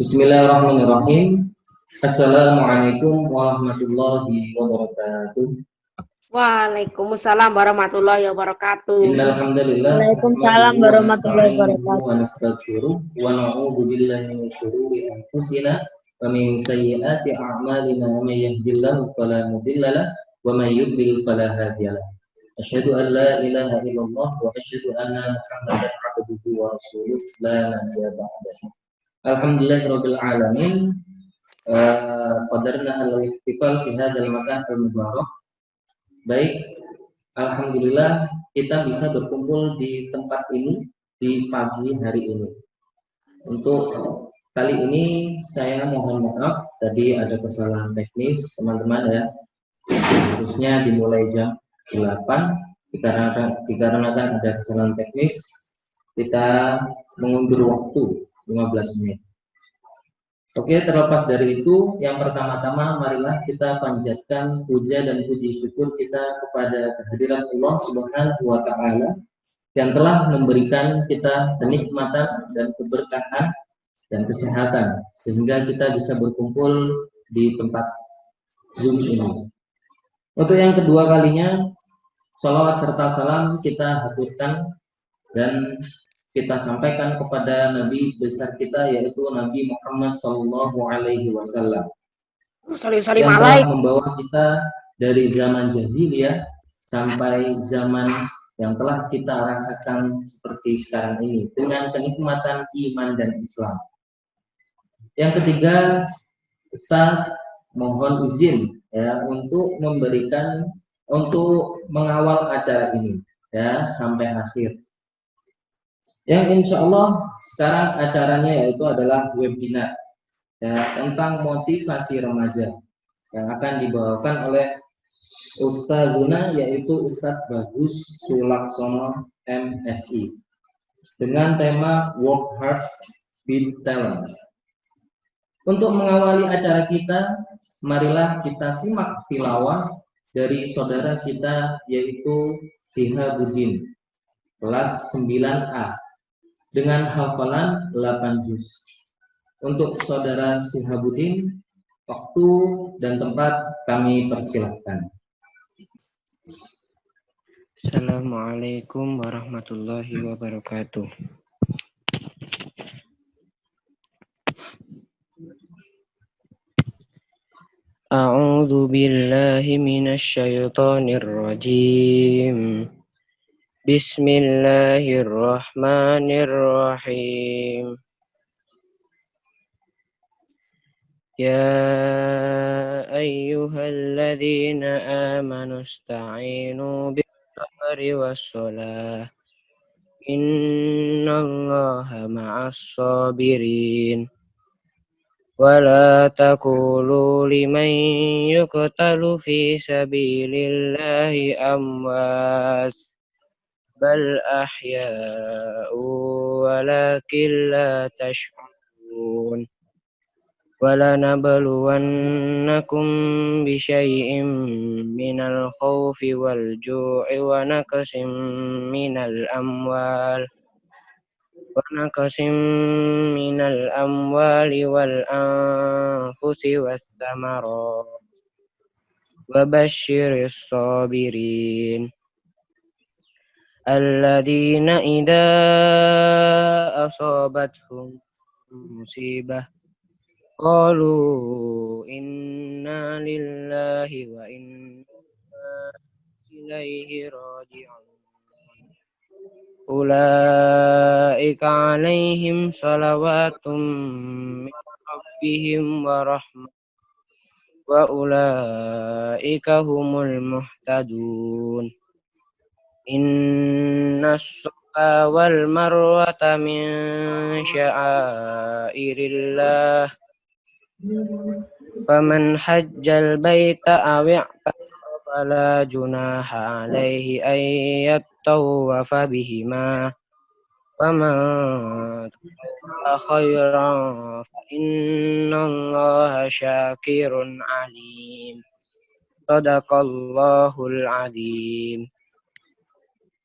Bismillahirrahmanirrahim. Assalamualaikum warahmatullahi wabarakatuh. Waalaikumsalam warahmatullahi wabarakatuh. Innal hamdalillah Waalaikumsalam nahmaduhu wa warahmatullahi nasta'inuhu wabarakatuh. wa nastaghfiruh wa na'udzu billahi min shururi anfusina wa min sayyiati a'malina may yahdihillahu fala mudilla lahu wa may yudlil fala hadiya lahu. Asyhadu an la ilaha illallah wa asyhadu anna Muhammadan abduhu wa rasuluh la nabiyya ba'dahu. Alhamdulillahirabbil alamin. Qadarna al-ihtifal fi hadzal makan al-mubarak. Baik, alhamdulillah kita bisa berkumpul di tempat ini di pagi hari ini. Untuk kali ini saya mohon maaf tadi ada kesalahan teknis teman-teman ya. Harusnya dimulai jam 8 dikarenakan ada kesalahan teknis kita mengundur waktu 15 menit. Oke, terlepas dari itu, yang pertama-tama marilah kita panjatkan puja dan puji syukur kita kepada kehadiran Allah Subhanahu wa taala yang telah memberikan kita kenikmatan dan keberkahan dan kesehatan sehingga kita bisa berkumpul di tempat Zoom ini. Untuk yang kedua kalinya, sholawat serta salam kita haturkan dan kita sampaikan kepada Nabi besar kita yaitu Nabi Muhammad Sallallahu Alaihi Wasallam yang telah membawa kita dari zaman jahiliyah sampai zaman yang telah kita rasakan seperti sekarang ini dengan kenikmatan iman dan Islam. Yang ketiga, Ustaz mohon izin ya untuk mengawal acara ini ya sampai akhir. Yang insya Allah sekarang acaranya yaitu adalah webinar ya, tentang motivasi remaja yang akan dibawakan oleh Ustazuna yaitu Ustadz Bagus Sulaksono MSI dengan tema Work Hard Beat Talent. Untuk mengawali acara kita, marilah kita simak tilawah dari saudara kita yaitu Sihabuddin kelas 9A dengan hafalan 8 juz. Untuk saudara Sihabuddin, waktu dan tempat kami persilahkan. Assalamualaikum warahmatullahi wabarakatuh. A'udzu billahi minasy syaithanir rajim. Bismillahirrahmanirrahim. Ya ayyuhalladzina amanu ista'inu bis-sabri was-shalah. Innallaha ma'as-sabirin. Wa la taqulu liman yuqtalu fi sabilillahi amwat. Bal ahya'u walakin la tash'urun. Walanabluwannakum bisyai'im minal khawfi wal ju'i wa naqsim minal amwali wal anfusi was thamarat wa basyiris sabirin. Alladzina idza asabathum musibah qalu inna lillahi wa inna ilaihi raji'un. Ulaika alaihim salawatum min rabbihim wa rahmah wa ulaika humul muhtadun. Innas safa wal marwata min sya'airillah. Faman hajjal baita aw i'tamara fala junaha alaihi ay yattawafa bihima. Faman tatawwa khairan fa innallaha syakirun alim. Shadaqallahul azim.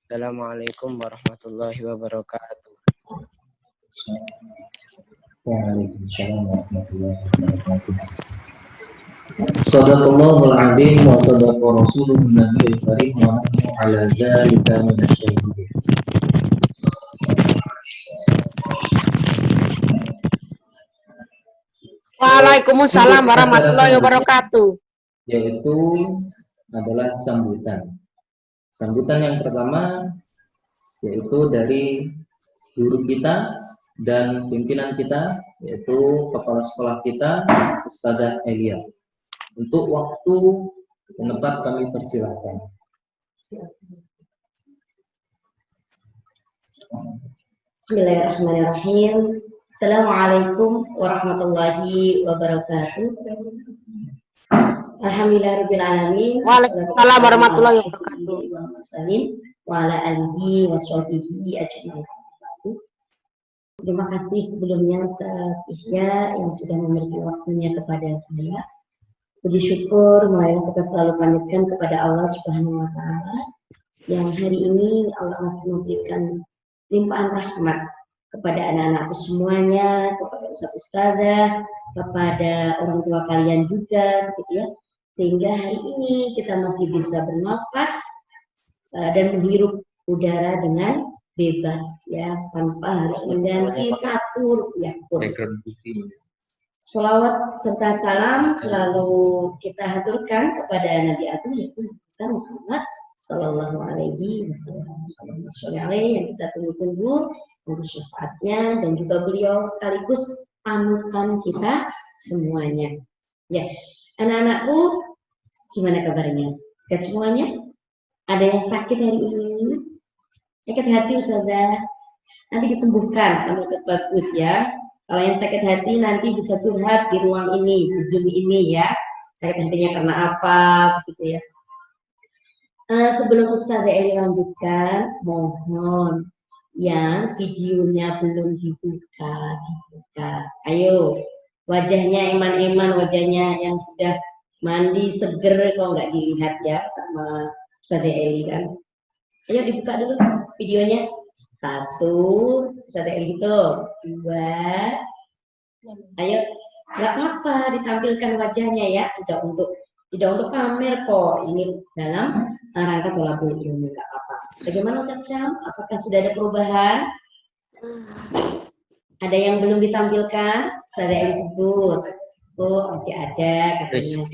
Assalamualaikum warahmatullahi wabarakatuh. Waalaikumsalam warahmatullahi wabarakatuh. Shadaqallahul adzim wa shadaqa rasuluhun nabiyul karim wa nahnu ala dzalika minasyahidin. Waalaikumsalam warahmatullahi wabarakatuh. Yaitu adalah sambutan. Sambutan yang pertama yaitu dari guru kita dan pimpinan kita, yaitu kepala sekolah kita, Ustadzah Elia. Untuk waktu dan tempat kami persilahkan. Bismillahirrahmanirrahim. Assalamualaikum warahmatullahi wabarakatuh. Alhamdulillahirabbil alamin. Waalaikumsalam warahmatullahi wabarakatuh. Wa ala alihi wa sahbihi ajmain. Terima kasih sebelumnya Ustaz Ihya yang sudah memberikan waktunya kepada saya. Puji syukur marilah kita selalu panjatkan kepada Allah Subhanahu wa taala yang hari ini Allah masih memberikan limpahan rahmat kepada anak-anakku semuanya, kepada ustaz-ustazah, kepada orang tua kalian juga, gitu ya. Sehingga hari ini kita masih bisa bernafas dan menghirup udara dengan bebas, ya, tanpa harus mengganti satu rupiah pun. Sholawat serta salam selalu kita haturkan kepada Nabi Agung yaitu Muhammad Sallallahu Alaihi Wasallam yang kita tunggu-tunggu untuk syafaatnya dan juga beliau sekaligus panutan kita semuanya. Ya, anak-anakku, gimana kabarnya? Sehat semuanya? Ada yang sakit hari ini? Sakit hati Ustazah? Nanti disembuhkan sama Ustaz Bagus ya. Kalau yang sakit hati nanti bisa curhat di ruang ini, di Zoom ini ya. Sakit hatinya karena apa, begitu ya. Sebelum Ustazah Eli lanjutkan, mohon yang videonya belum dibuka. Ayo, wajahnya eman-eman, wajahnya yang sudah mandi seger kalau nggak dilihat ya sama Ustazah Eli kan. Ayo dibuka dulu videonya. 1, Ustazah Eli itu 2. Ayo, nggak apa-apa ditampilkan wajahnya ya, tidak untuk pamer kok. Ini dalam rangka thalabul ilmi, nggak apa-apa. Bagaimana Ustaz Syam? Apakah sudah ada perubahan? Ada yang belum ditampilkan? Ustazah Eli sebut. Oh, masih ada katanya.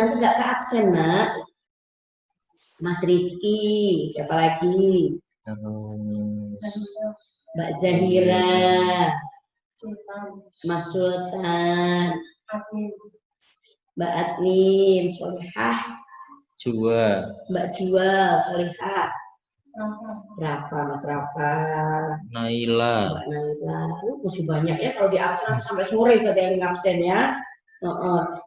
Nanti nggak ke absen, Nak. Mas Rizky, siapa lagi? Mbak Zahira, Mas Sultan, Mbak Adnim, Solihah, Mbak Jual, Solihah, berapa Mas Rafa, Naila, Mbak Naila, masih banyak ya kalau di absen sampai sore saja yang absen ya.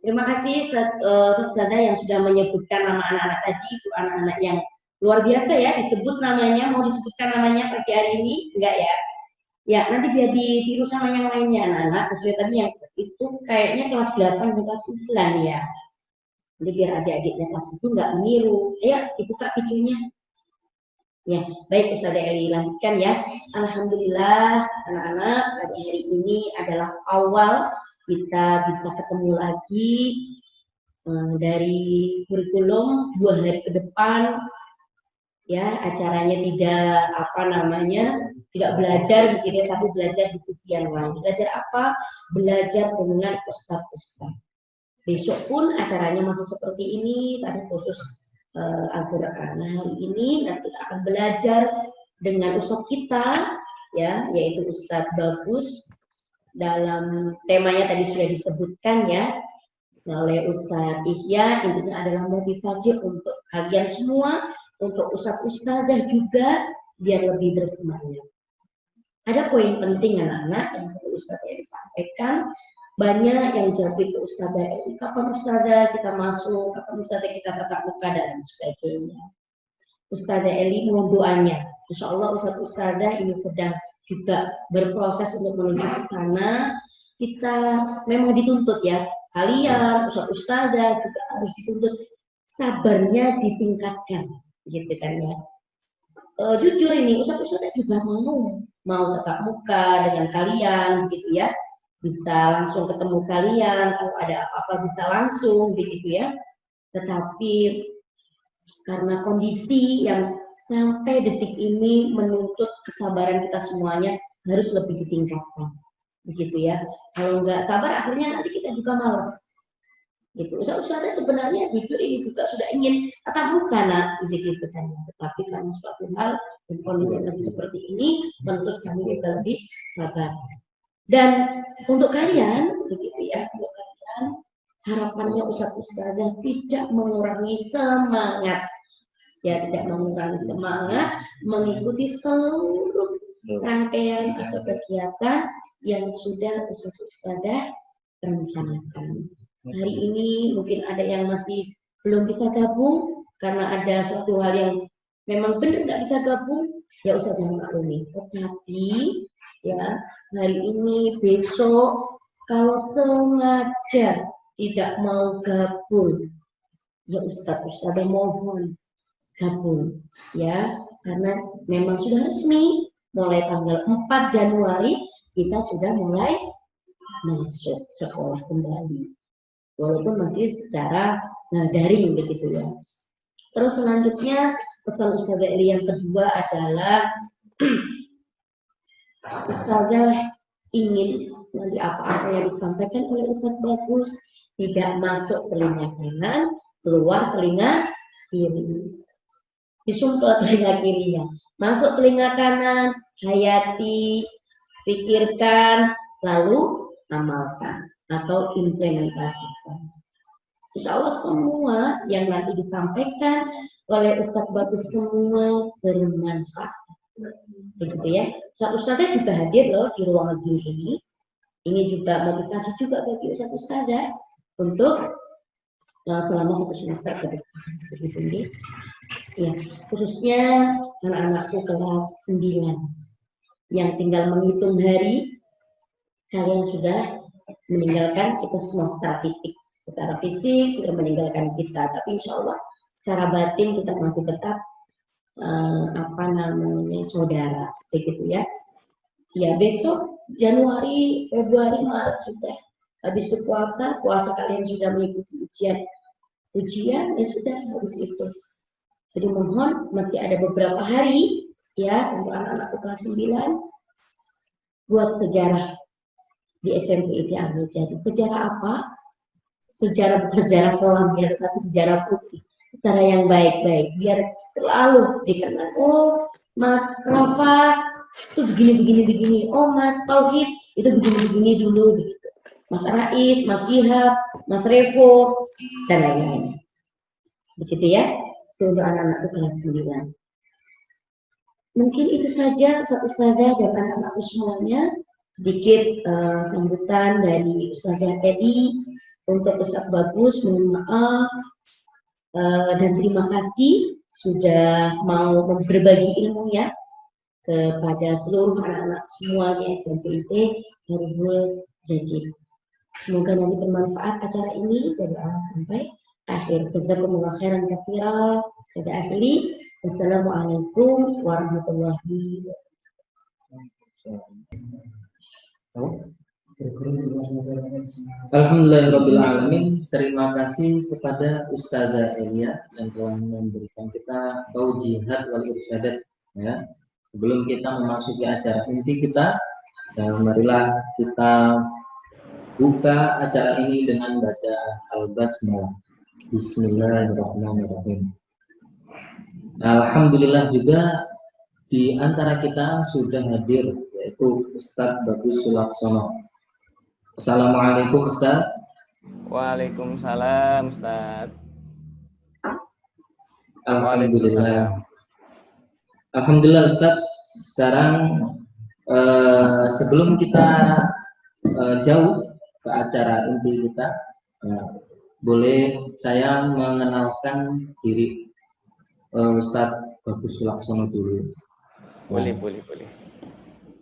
Terima kasih Ustazah yang sudah menyebutkan nama anak-anak tadi, itu anak-anak yang luar biasa ya, disebut namanya, mau disebutkan namanya pagi hari ini, enggak ya? Ya, nanti biar ditiru sama yang lainnya anak-anak, maksudnya tadi yang itu kayaknya kelas 8 dan kelas 9 ya. Jadi biar adik-adiknya kelas itu enggak meniru. Ayo, dibuka videonya. Ya, baik Ustazah Eli, lanjutkan ya. Alhamdulillah, anak-anak, pada hari ini adalah awal kita bisa ketemu lagi dari kurikulum 2 hari ke depan. Ya, acaranya tidak belajar begitu, tapi belajar di sisi yang lain. Belajar apa? Belajar dengan ustaz-ustaz. Besok pun acaranya masih seperti ini, tadi khusus Al-Quran. Nah, hari ini nanti akan belajar dengan ustaz kita, ya, yaitu Ustaz Bagus. Dalam temanya tadi sudah disebutkan ya oleh Ustaz Ihya, intinya adalah motivasi untuk kalian semua, untuk ustaz-ustazah juga biar lebih bersemangat. Ada poin penting anak-anak yang perlu Ustazah Eli sampaikan. Banyak yang jawab ke Ustazah Eli, kapan Ustazah kita masuk, kapan Ustazah kita tatap muka dan sebagainya. Ustazah Eli mohon doanya. Insya Allah ustazah ini sedang juga berproses untuk menuju ke sana. Kita memang dituntut ya, kalian ustazah juga harus dituntut sabarnya ditingkatkan. Gitu kan ya. Jujur ini ustaz juga mau tatap muka dengan kalian gitu ya. bisa langsung ketemu kalian, kalau ada apa-apa bisa langsung begitu ya. Tetapi karena kondisi yang sampai detik ini menuntut kesabaran kita semuanya harus lebih ditingkatkan, begitu ya. Kalau nggak sabar akhirnya nanti kita juga malas. Gitu. Ustazah sebenarnya jujur ini juga sudah ingin tatap muka nak, begitu kan. Tetapi karena suatu hal dan kondisi masih seperti ini, menuntut kami juga lebih sabar. Dan untuk kalian, begitu ya, untuk kalian harapannya ustazah tidak mengurangi semangat, ya tidak mengurangi semangat mengikuti seluruh rangkaian atau kegiatan yang sudah ustazah rencanakan. Hari ini mungkin ada yang masih belum bisa gabung karena ada suatu hal yang memang benar nggak bisa gabung, ya ustazah maklumi. Tetapi ya hari ini besok kalau sengaja tidak mau gabung, ya ustazah mohon gabung ya, karena memang sudah resmi mulai tanggal 4 Januari kita sudah mulai masuk sekolah kembali, walaupun masih secara daring begitu ya. Terus selanjutnya pesan Ustazah Eli yang kedua adalah Ustazah ingin nanti apa-apa yang disampaikan oleh Ustaz Bagus tidak masuk telinga kanan, keluar telinga kiri. Disumpel telinga kirinya, masuk telinga kanan, hayati, pikirkan, lalu amalkan atau implementasikan. Insya Allah semua yang nanti disampaikan oleh Ustadz Bagus semua bermanfaat. Begitu ya. Ustazah juga hadir loh di ruang Zoom ini. Ini juga motivasi juga bagi Ustazah untuk selama 1 semester ke depan. Begitu ya. Ya, khususnya anak-anakku kelas 9 yang tinggal menghitung hari, kalian sudah meninggalkan kita semua secara fisik sudah meninggalkan kita, tapi insya Allah secara batin kita masih tetap saudara, begitu ya. Ya besok Januari, Februari, Maret sudah habis itu puasa kalian sudah mengikuti ujian ya sudah habis itu. Jadi mohon masih ada beberapa hari ya untuk anak-anak kelas 9 buat sejarah di SMP itu ambil jadi. Sejarah apa? Sejarah bukan sejarah kelam ya, tetapi sejarah putih. Sejarah yang baik-baik biar selalu dikenal. Oh, Mas Rafa itu begini. Oh, Mas Tauhid itu begini dulu begitu. Mas Rais, Mas Syihab, Mas Revo dan lain-lain. Begitu ya. Untuk anak-anak kelas 9. Mungkin itu saja Ustazah dan anak-anak semuanya. Sedikit sambutan dari Ustazah Edi untuk Ustaz Bagus, mohon maaf dan terima kasih sudah mau berbagi ilmunya kepada seluruh anak-anak semuanya SMPIT Darul Jadid. Semoga nanti bermanfaat acara ini dari awal sampai akhir. Jazakumullah khairan katsira. Saya Afli. Wassalamualaikum warahmatullahi wabarakatuh. Alhamdulillahirrabbilalamin. Terima kasih kepada Ustazah Elia yang telah memberikan kita taujihat wal irsyadat ya. Sebelum kita memasuki acara inti kita, marilah kita buka acara ini dengan baca Al-Basmalah. Bismillahirrahmanirrahim. Alhamdulillah juga di antara kita sudah hadir yaitu Ustadz Bagus Sulaksono. Assalamualaikum Ustadz. Waalaikumsalam Ustadz. Alhamdulillah. Alhamdulillah Ustadz. Sekarang sebelum kita jauh ke acara inti kita, boleh saya mengenalkan diri Ustadz Bagus Sulaksono dulu. Boleh.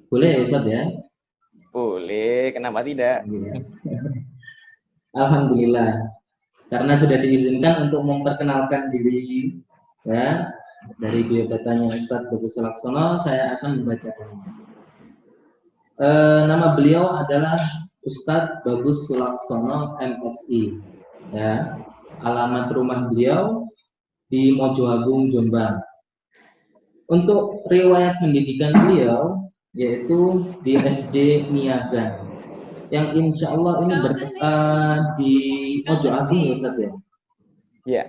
Boleh ya Ustadz ya? Boleh, kenapa tidak? Alhamdulillah. Karena sudah diizinkan untuk memperkenalkan diri ya, dari biodatanya Ustadz Bagus Sulaksono, saya akan membacakan. Nama beliau adalah Ustadz Bagus Sulaksono MSI. Ya, alamat rumah beliau di Mojoagung, Jombang. Untuk riwayat pendidikan beliau yaitu di SD Niaga, yang insya Allah ini di Mojoagung ya Ustadz ya. Iya.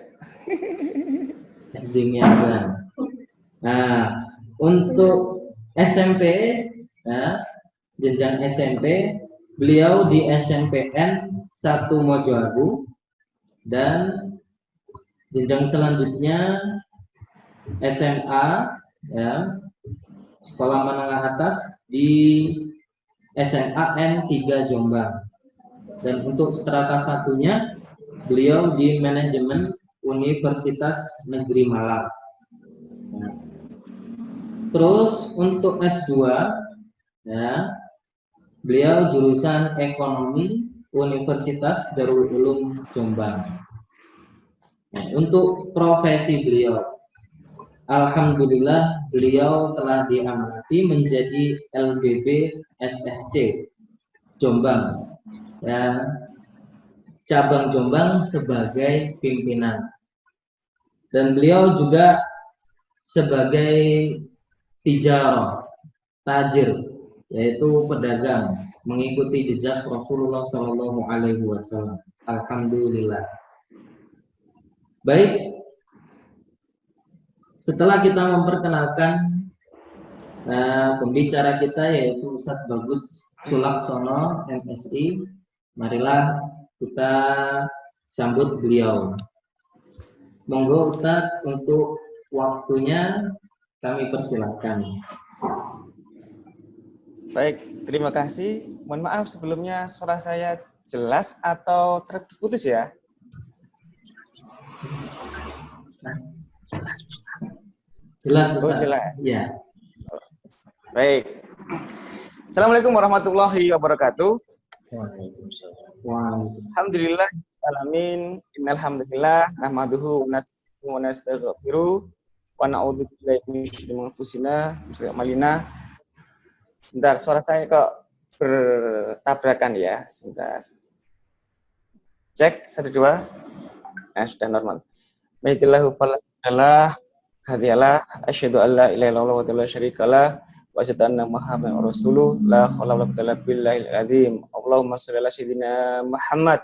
SD Niaga. Nah, untuk SMP, ya, jenjang SMP, beliau di SMPN 1 Mojoagung, dan jenjang selanjutnya SMA, ya, sekolah menengah atas di SMA N3 Jombang. Dan untuk strata satunya, beliau di manajemen Universitas Negeri Malang. Nah, terus untuk S2, ya, beliau jurusan ekonomi Universitas Darul Ulum Jombang. Nah, untuk profesi beliau, alhamdulillah beliau telah diamanati menjadi LBB SSC Jombang, ya, cabang Jombang sebagai pimpinan. Dan beliau juga sebagai tijarah, tajir, yaitu pedagang, mengikuti jejak Rasulullah Shallallahu Alaihi Wasallam. Alhamdulillah. Baik, setelah kita memperkenalkan pembicara kita yaitu Ustadz Bagus Sulaksono MSI, marilah kita sambut beliau. Monggo Ustadz, untuk waktunya kami persilahkan. Baik, terima kasih. Mohon maaf sebelumnya suara saya jelas atau terputus ya? Jelas Ustadz. Oh, jelas. Ya. Baik. Assalamualaikum warahmatullahi wabarakatuh. Wow. Alhamdulillah alamin. Innalhamdulillah nahmaduhu wa nastaghfiruh wa na'udzu billahi min syururi anfusina wa a'malina. Sebentar, suara saya kok bertabrakan ya. Sebentar. Cek 1 2. Nah, sudah normal. Mahdillahu fallah hadiyalah asyhadu an la ilaha illallah wa la syarikalah wa asyhadu anna muhammadan rasulullah la haula wa la quwwata illa billahil azim. Allahumma shalli ala sayyidina Muhammad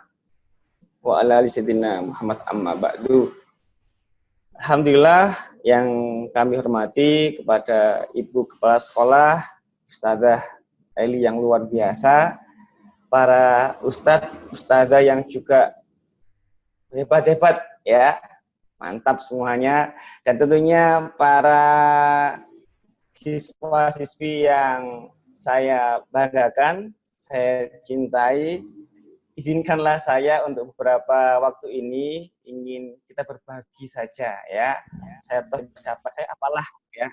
wa ala ali sayyidina Muhammad amma ba'du. Alhamdulillah yang kami hormati kepada Ibu Kepala Sekolah, Ustazah Eli yang luar biasa, para ustadz, ustazah yang juga hebat-hebat ya, mantap semuanya, dan tentunya para siswa-siswi yang saya banggakan, saya cintai. Izinkanlah saya untuk beberapa waktu ini ingin kita berbagi saja ya. Saya tahu siapa saya, apalah ya,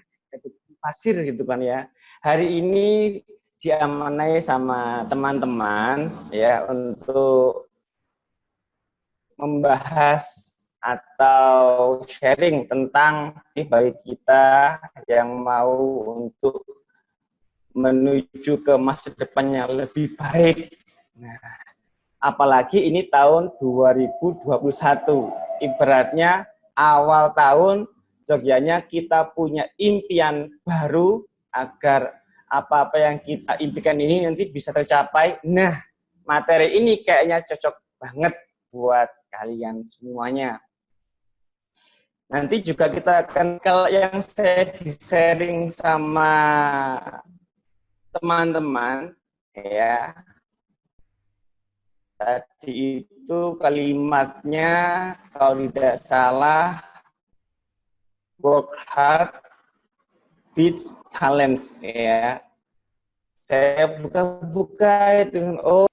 pasir gitu kan ya. Hari ini diamanai sama teman-teman ya untuk membahas atau sharing tentang bagi kita yang mau untuk menuju ke masa depan yang lebih baik. Nah, apalagi ini tahun 2021. Ibaratnya awal tahun, jogianya kita punya impian baru agar apa-apa yang kita impikan ini nanti bisa tercapai. Nah, materi ini kayaknya cocok banget buat kalian semuanya. Nanti juga kita akan, kalau yang saya di-sharing sama teman-teman, ya, tadi itu kalimatnya kalau tidak salah work hard beats talents ya. Saya buka-buka itu, oh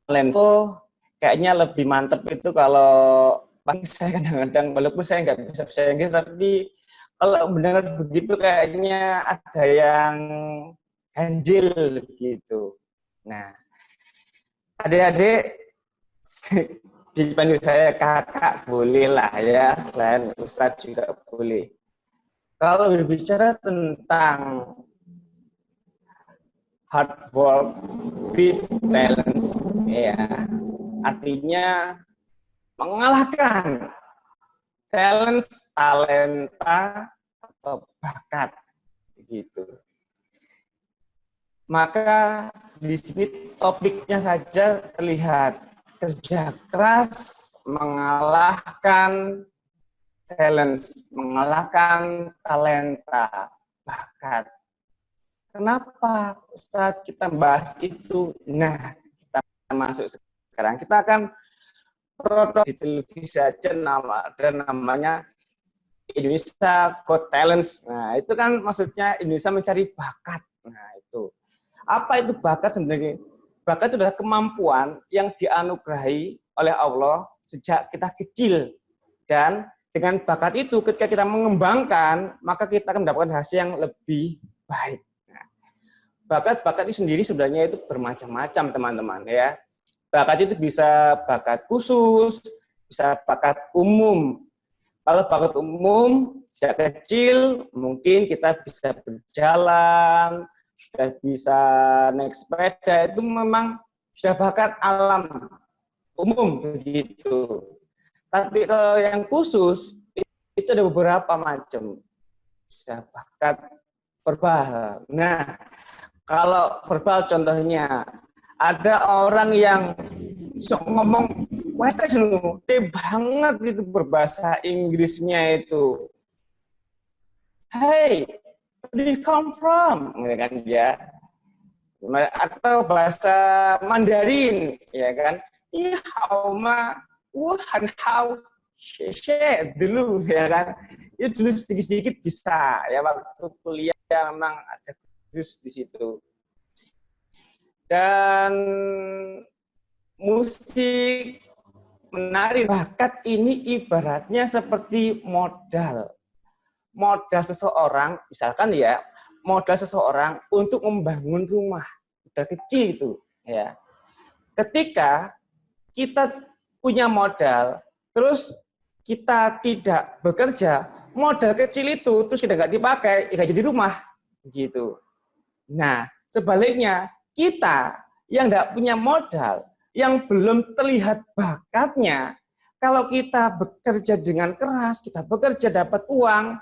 talent. Oh, kayaknya lebih mantep itu kalau saya kadang-kadang walaupun saya nggak bisa bahasa Inggris, tapi kalau mendengar begitu kayaknya ada yang ganjil gitu. Nah, adik-adik dipanggil saya kakak boleh lah ya, selain Ustadz juga boleh. Kalau berbicara tentang hard work beats talents, ya. Artinya mengalahkan talenta atau bakat gitu. Maka di sini topiknya saja terlihat kerja keras mengalahkan mengalahkan talenta, bakat. Kenapa Ustadz kita bahas itu? Nah, kita masuk sekarang. Kita akan produk di televisi saja namanya Indonesia Got Talents. Nah, itu kan maksudnya Indonesia mencari bakat. Nah, itu. Apa itu bakat sebenarnya? Bakat itu adalah kemampuan yang dianugerahi oleh Allah sejak kita kecil. Dan dengan bakat itu ketika kita mengembangkan, maka kita akan mendapatkan hasil yang lebih baik. Nah, bakat itu sendiri sebenarnya itu bermacam-macam, teman-teman, ya. Bakat itu bisa bakat khusus, bisa bakat umum. Kalau bakat umum, sejak kecil mungkin kita bisa berjalan, sudah bisa naik sepeda, itu memang sudah bakat alam umum begitu. Tapi kalau yang khusus, itu ada beberapa macam. Bisa bakat verbal. Nah, kalau verbal contohnya, ada orang yang bisa ngomong wetes banget itu berbahasa Inggrisnya itu. Hey, where do you come from? Kan ya. Atau bahasa Mandarin, ya kan? Hao dulu, ya kan? Itu dulu sedikit-sedikit bisa, ya waktu kuliah memang ada khusus di situ. Dan musik, menari, bakat ini ibaratnya seperti modal. Modal seseorang, misalkan ya, modal seseorang untuk membangun rumah. Modal kecil itu, ya. Ketika kita punya modal, terus kita tidak bekerja, modal kecil itu terus kita nggak dipakai, nggak jadi rumah, gitu. Nah, sebaliknya kita yang nggak punya modal, yang belum terlihat bakatnya, kalau kita bekerja dengan keras, kita bekerja dapat uang,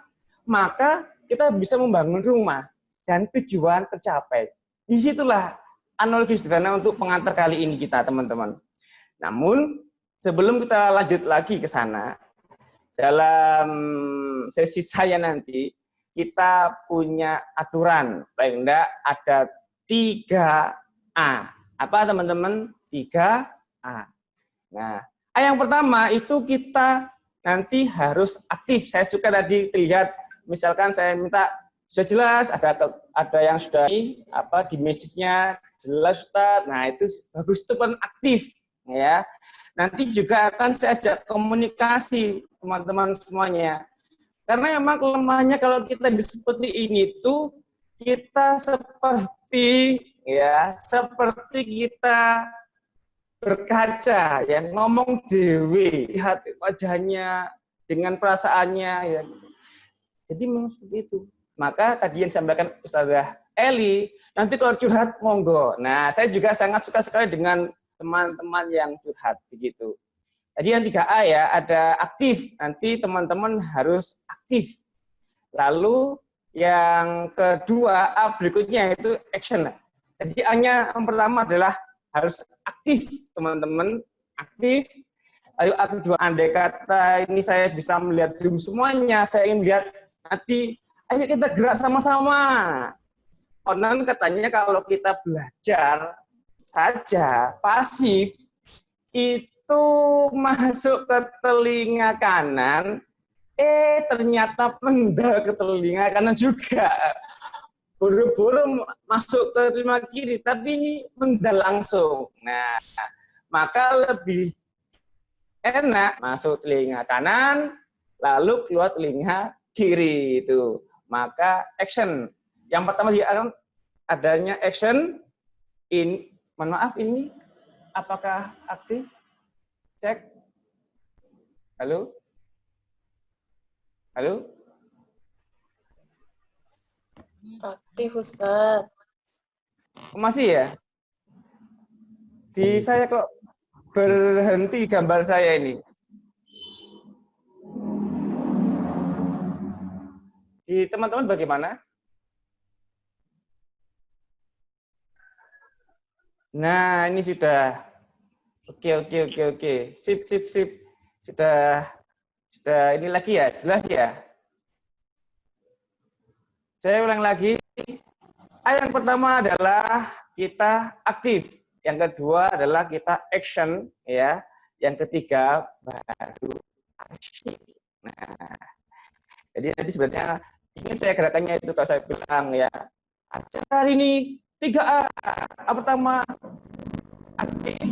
maka kita bisa membangun rumah dan tujuan tercapai. Disitulah analogi sederhana untuk pengantar kali ini kita, teman-teman. Namun, sebelum kita lanjut lagi ke sana, dalam sesi saya nanti, kita punya aturan. Paling enggak ada 3A. Apa, teman-teman? 3A. Nah, yang pertama itu kita nanti harus aktif. Saya suka tadi terlihat, misalkan saya minta sudah jelas, ada yang sudah di message-nya jelas, Ustaz. Nah, itu bagus, itu kan aktif, ya. Nanti juga akan saya ajak komunikasi teman-teman semuanya. Karena memang kelemahannya kalau kita seperti ini tuh kita seperti kita berkaca, ya, ngomong dewe, lihat wajahnya dengan perasaannya, ya. Jadi memang seperti itu. Maka tadi yang disampaikan Ustazah Eli, nanti kalau curhat monggo. Nah, saya juga sangat suka sekali dengan teman-teman yang curhat begitu. Jadi yang 3A ya, ada aktif. Nanti teman-teman harus aktif. Lalu yang kedua, A berikutnya itu action. Jadi A-nya yang pertama adalah harus aktif, teman-teman, aktif. Ayo kedua, andai kata ini saya bisa melihat Zoom semuanya, saya ingin lihat nanti, ayo kita gerak sama-sama. Konon katanya kalau kita belajar saja pasif, itu masuk ke telinga kanan, ternyata pendal ke telinga kanan juga. Buru-buru masuk ke telinga kiri, tapi ini pendal langsung. Nah, maka lebih enak masuk telinga kanan, lalu keluar telinga kiri itu. Maka action. Yang pertama dia akan adanya action. Mohon maaf, ini apakah aktif? Cek. Halo? Halo? Aktif, Ustaz. Masih ya? Di saya kok berhenti gambar saya ini. Di teman-teman bagaimana? Nah, ini sudah. Oke. Sip. Sudah ini lagi ya, jelas ya. Saya ulang lagi. Yang pertama adalah kita aktif. Yang kedua adalah kita action, ya. Yang ketiga baru asyik. Nah, jadi nanti sebenarnya ingin saya gerakannya itu kalau saya bilang ya, acara ini 3A. Pertama aktif,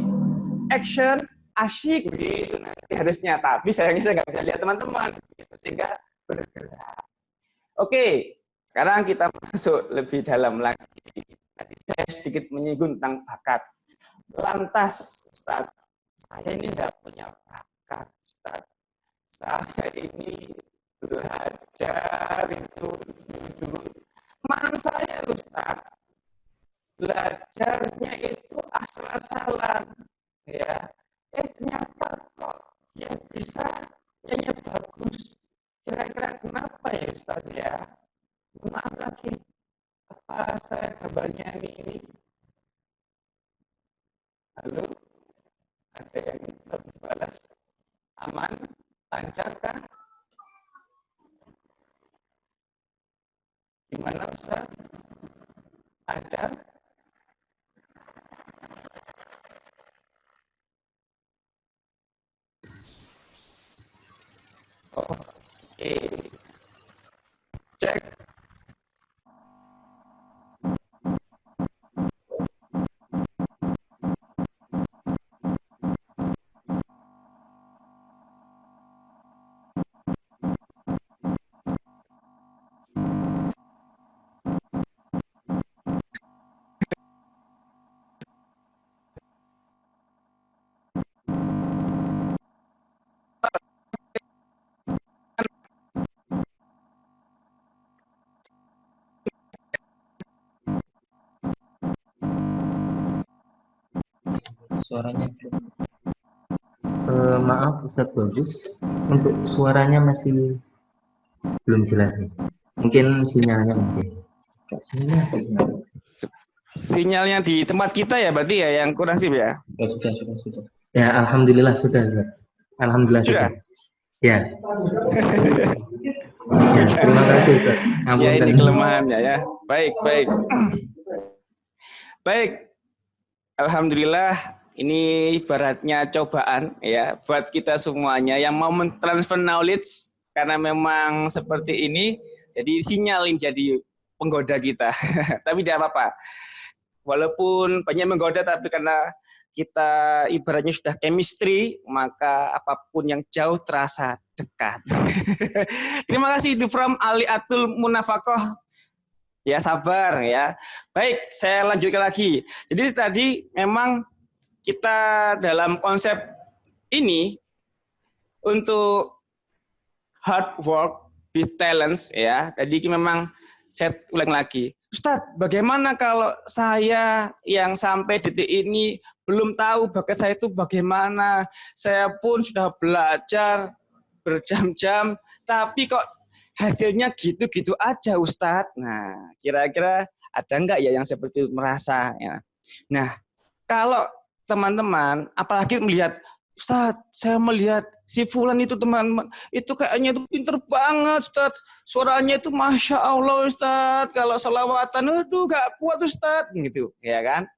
action, asyik gitu nanti harusnya. Tapi sayangnya saya nggak bisa lihat teman-teman, gitu, sehingga bergerak. Oke, sekarang kita masuk lebih dalam lagi. Tadi saya sedikit menyinggung tentang bakat. Lantas, Ustaz, saya ini tidak punya bakat, Ustaz. Saya ini belajar itu. Mana saya, Ustaz? Belajarnya itu asal-asalan, ya. Ternyata kok dia bisa nyanyi bagus. Kira-kira kenapa ya, Ustaz ya? Maaf lagi, apa saya gambarnya ini? Halo, ada yang terbalas? Aman? Lancarkah? Gimana, Ustaz? Lancar? Oke. Cek. Suaranya maaf Ustaz Bagus, untuk suaranya masih belum jelas nih. Mungkin sinyalnya mungkin. Sinyalnya di tempat kita ya berarti ya yang kurang sip ya? Sudah. Ya, alhamdulillah sudah. Alhamdulillah sudah. Ya. Terima kasih Ustaz. Ya ini kelemahannya ya. Baik. Baik. Alhamdulillah ini ibaratnya cobaan ya buat kita semuanya yang mau mentransfer knowledge karena memang seperti ini jadi sinyalin jadi penggoda kita. Tapi tidak apa-apa. Walaupun banyak menggoda tapi karena kita ibaratnya sudah chemistry, maka apapun yang jauh terasa dekat. Terima kasih itu from Ali Atul Munafakoh. Ya sabar ya. Baik, saya lanjutkan lagi. Jadi tadi memang kita dalam konsep ini untuk hard work with talents ya. Tadi memang saya ulang lagi. Ustadz, bagaimana kalau saya yang sampai detik ini belum tahu bakat saya itu bagaimana? Saya pun sudah belajar berjam-jam, tapi kok hasilnya gitu-gitu aja, Ustadz. Nah, kira-kira ada nggak ya yang seperti itu merasa? Ya. Nah, kalau teman-teman, apalagi melihat Ustadz, saya melihat si Fulan itu teman-teman, itu kayaknya itu pinter banget Ustadz. Suaranya itu Masya Allah Ustadz. Kalau selawatan, aduh gak kuat Ustadz. Gitu, ya kan?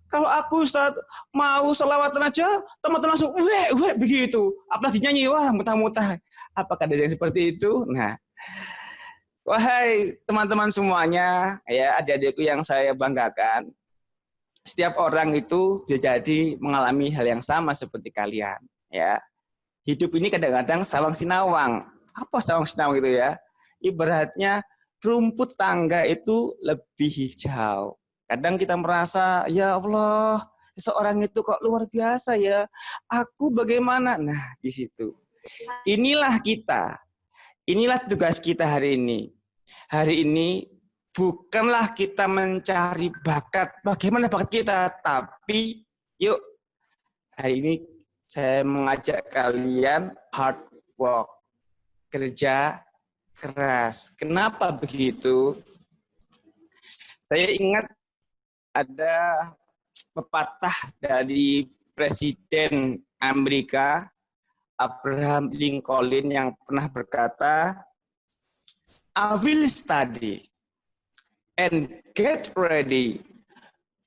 Kalau aku Ustadz, mau selawatan aja, teman-teman langsung, weh, begitu. Apalagi nyanyi, wah muntah-muntah. Apakah ada yang seperti itu? Nah, wahai teman-teman semuanya, ya adik-adikku yang saya banggakan, setiap orang itu jadi mengalami hal yang sama seperti kalian, ya. Hidup ini kadang-kadang sawang sinawang. Apa sawang sinawang itu ya? Ibaratnya rumput tangga itu lebih hijau. Kadang kita merasa, ya Allah, seorang itu kok luar biasa ya. Aku bagaimana? Nah, di situ. Inilah kita. Inilah tugas kita hari ini. Hari ini bukanlah kita mencari bakat, bagaimana bakat kita, tapi yuk hari ini saya mengajak kalian hard work, kerja keras. Kenapa begitu? Saya ingat ada pepatah dari Presiden Amerika Abraham Lincoln yang pernah berkata, I will study and get ready.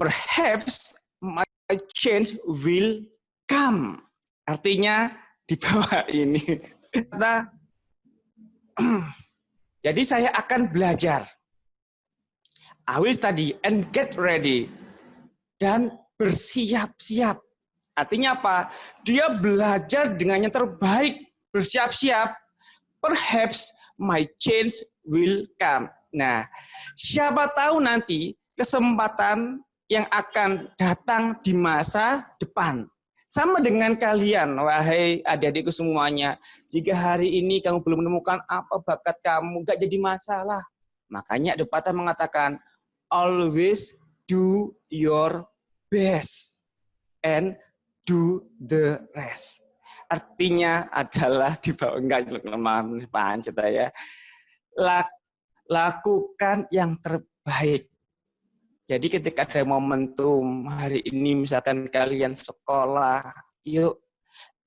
Perhaps my change will come. Artinya di bawah ini. Jadi saya akan belajar. I will study and get ready. Dan bersiap-siap. Artinya apa? Dia belajar dengan yang terbaik. Bersiap-siap. Perhaps my change will come. Nah, siapa tahu nanti kesempatan yang akan datang di masa depan. Sama dengan kalian, wahai adik-adikku semuanya. Jika hari ini kamu belum menemukan apa bakat kamu, gak jadi masalah. Makanya ada pepatah mengatakan, always do your best and do the rest. Artinya adalah di bawah enggak lemah pancet ya. Lakukan yang terbaik. Jadi ketika ada momentum hari ini misalkan kalian sekolah, yuk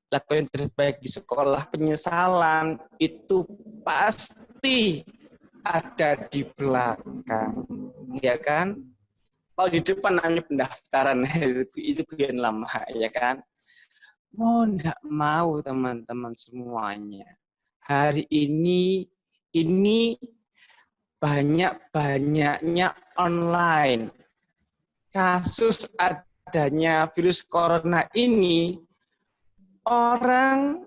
lakukan yang terbaik di sekolah. Penyesalan itu pasti ada di belakang, ya kan? Kalau di depan namanya pendaftaran itu yang lama, ya kan? Mau enggak mau teman-teman semuanya. Hari ini banyak-banyaknya online. Kasus adanya virus corona ini, orang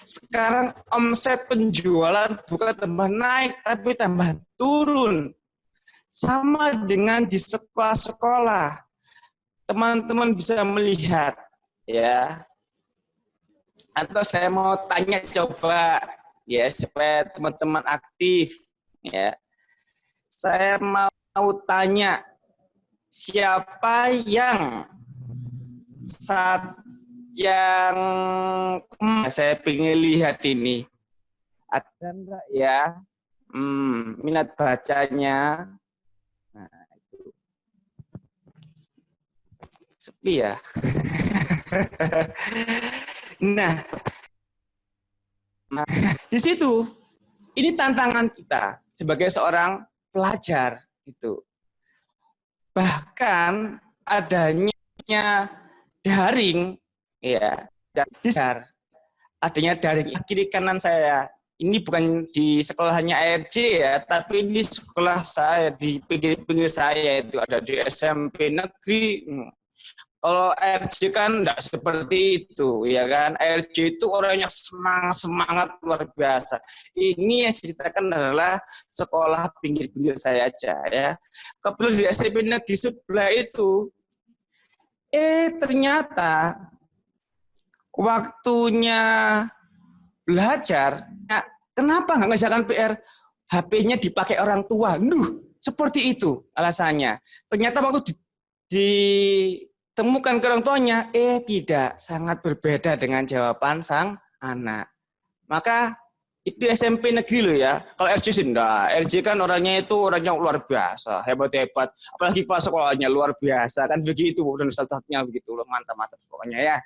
sekarang omset penjualan bukan tambah naik, tapi tambah turun. Sama dengan di sekolah-sekolah. Teman-teman bisa melihat, ya. Atau saya mau tanya coba, ya, supaya teman-teman aktif, ya. Saya mau tanya, siapa yang saya pengen lihat ini, ada enggak ya? Minat bacanya, nah itu sepi ya. Nah, di situ ini tantangan kita sebagai seorang pelajar itu. Bahkan adanya daring, ya, dan adanya daring kiri kanan saya. Ini bukan di sekolahnya ARJ ya, tapi ini sekolah saya di pinggir-pinggir saya itu ada di SMP negeri. Kalau ARJ kan enggak seperti itu, ya kan? ARJ itu orangnya semangat luar biasa. Ini yang saya ceritakan adalah sekolah pinggir-pinggir saya aja, ya. Kebetulan di SMP negeri sebelah itu, ternyata waktunya belajar, kenapa nggak ngerjakan PR? HP-nya dipakai orang tua. Seperti itu alasannya. Ternyata waktu ditemukan ke orang tuanya, tidak, sangat berbeda dengan jawaban sang anak. Maka itu SMP negeri loh ya. Kalau RJ sih enggak. RJ kan orangnya itu orangnya luar biasa, hebat-hebat. Apalagi pas sekolahnya luar biasa kan begitu. Dan satu-satunya begitu loh, mantap-mantap pokoknya ya.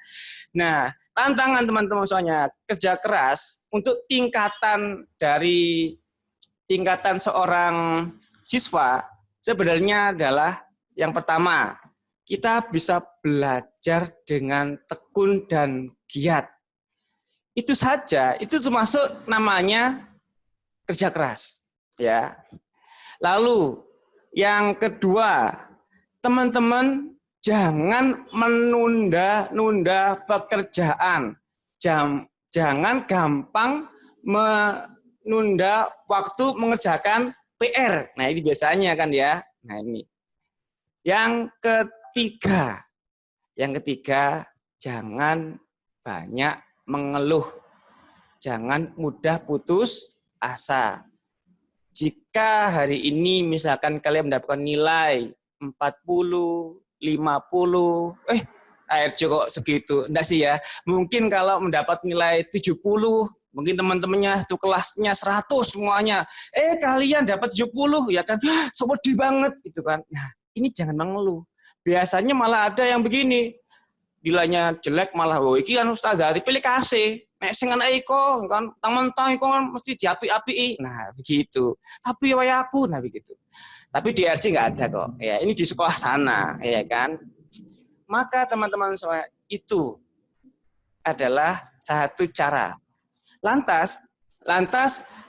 Nah, tantangan teman-teman soalnya kerja keras untuk tingkatan seorang siswa sebenarnya adalah yang pertama, kita bisa belajar dengan tekun dan giat. Itu saja, itu termasuk namanya kerja keras, ya. Lalu yang kedua, teman-teman jangan menunda-nunda pekerjaan. Jangan gampang menunda waktu mengerjakan PR. Nah, ini biasanya kan ya. Nah, ini. Yang ketiga, jangan banyak mengeluh. Jangan mudah putus asa. jika hari ini misalkan kalian mendapatkan nilai 40, 50, ARJ kok segitu? Enggak sih ya. Mungkin kalau mendapat nilai 70, mungkin teman-temannya itu kelasnya 100 semuanya. Kalian dapat 70 ya kan. Sedih banget itu kan. Nah, ini jangan mengeluh. Biasanya malah ada yang begini. Nilainya jelek malah iki kan ustazah dipilih kasih. Nek sing ana iko kan mentang iko kan mesti diapi-apii. Nah, begitu. Tapi wayaku nah begitu. Tapi di RC nggak ada kok. Ya, ini di sekolah sana, ya kan. Maka teman-teman semua itu adalah satu cara. Lantas,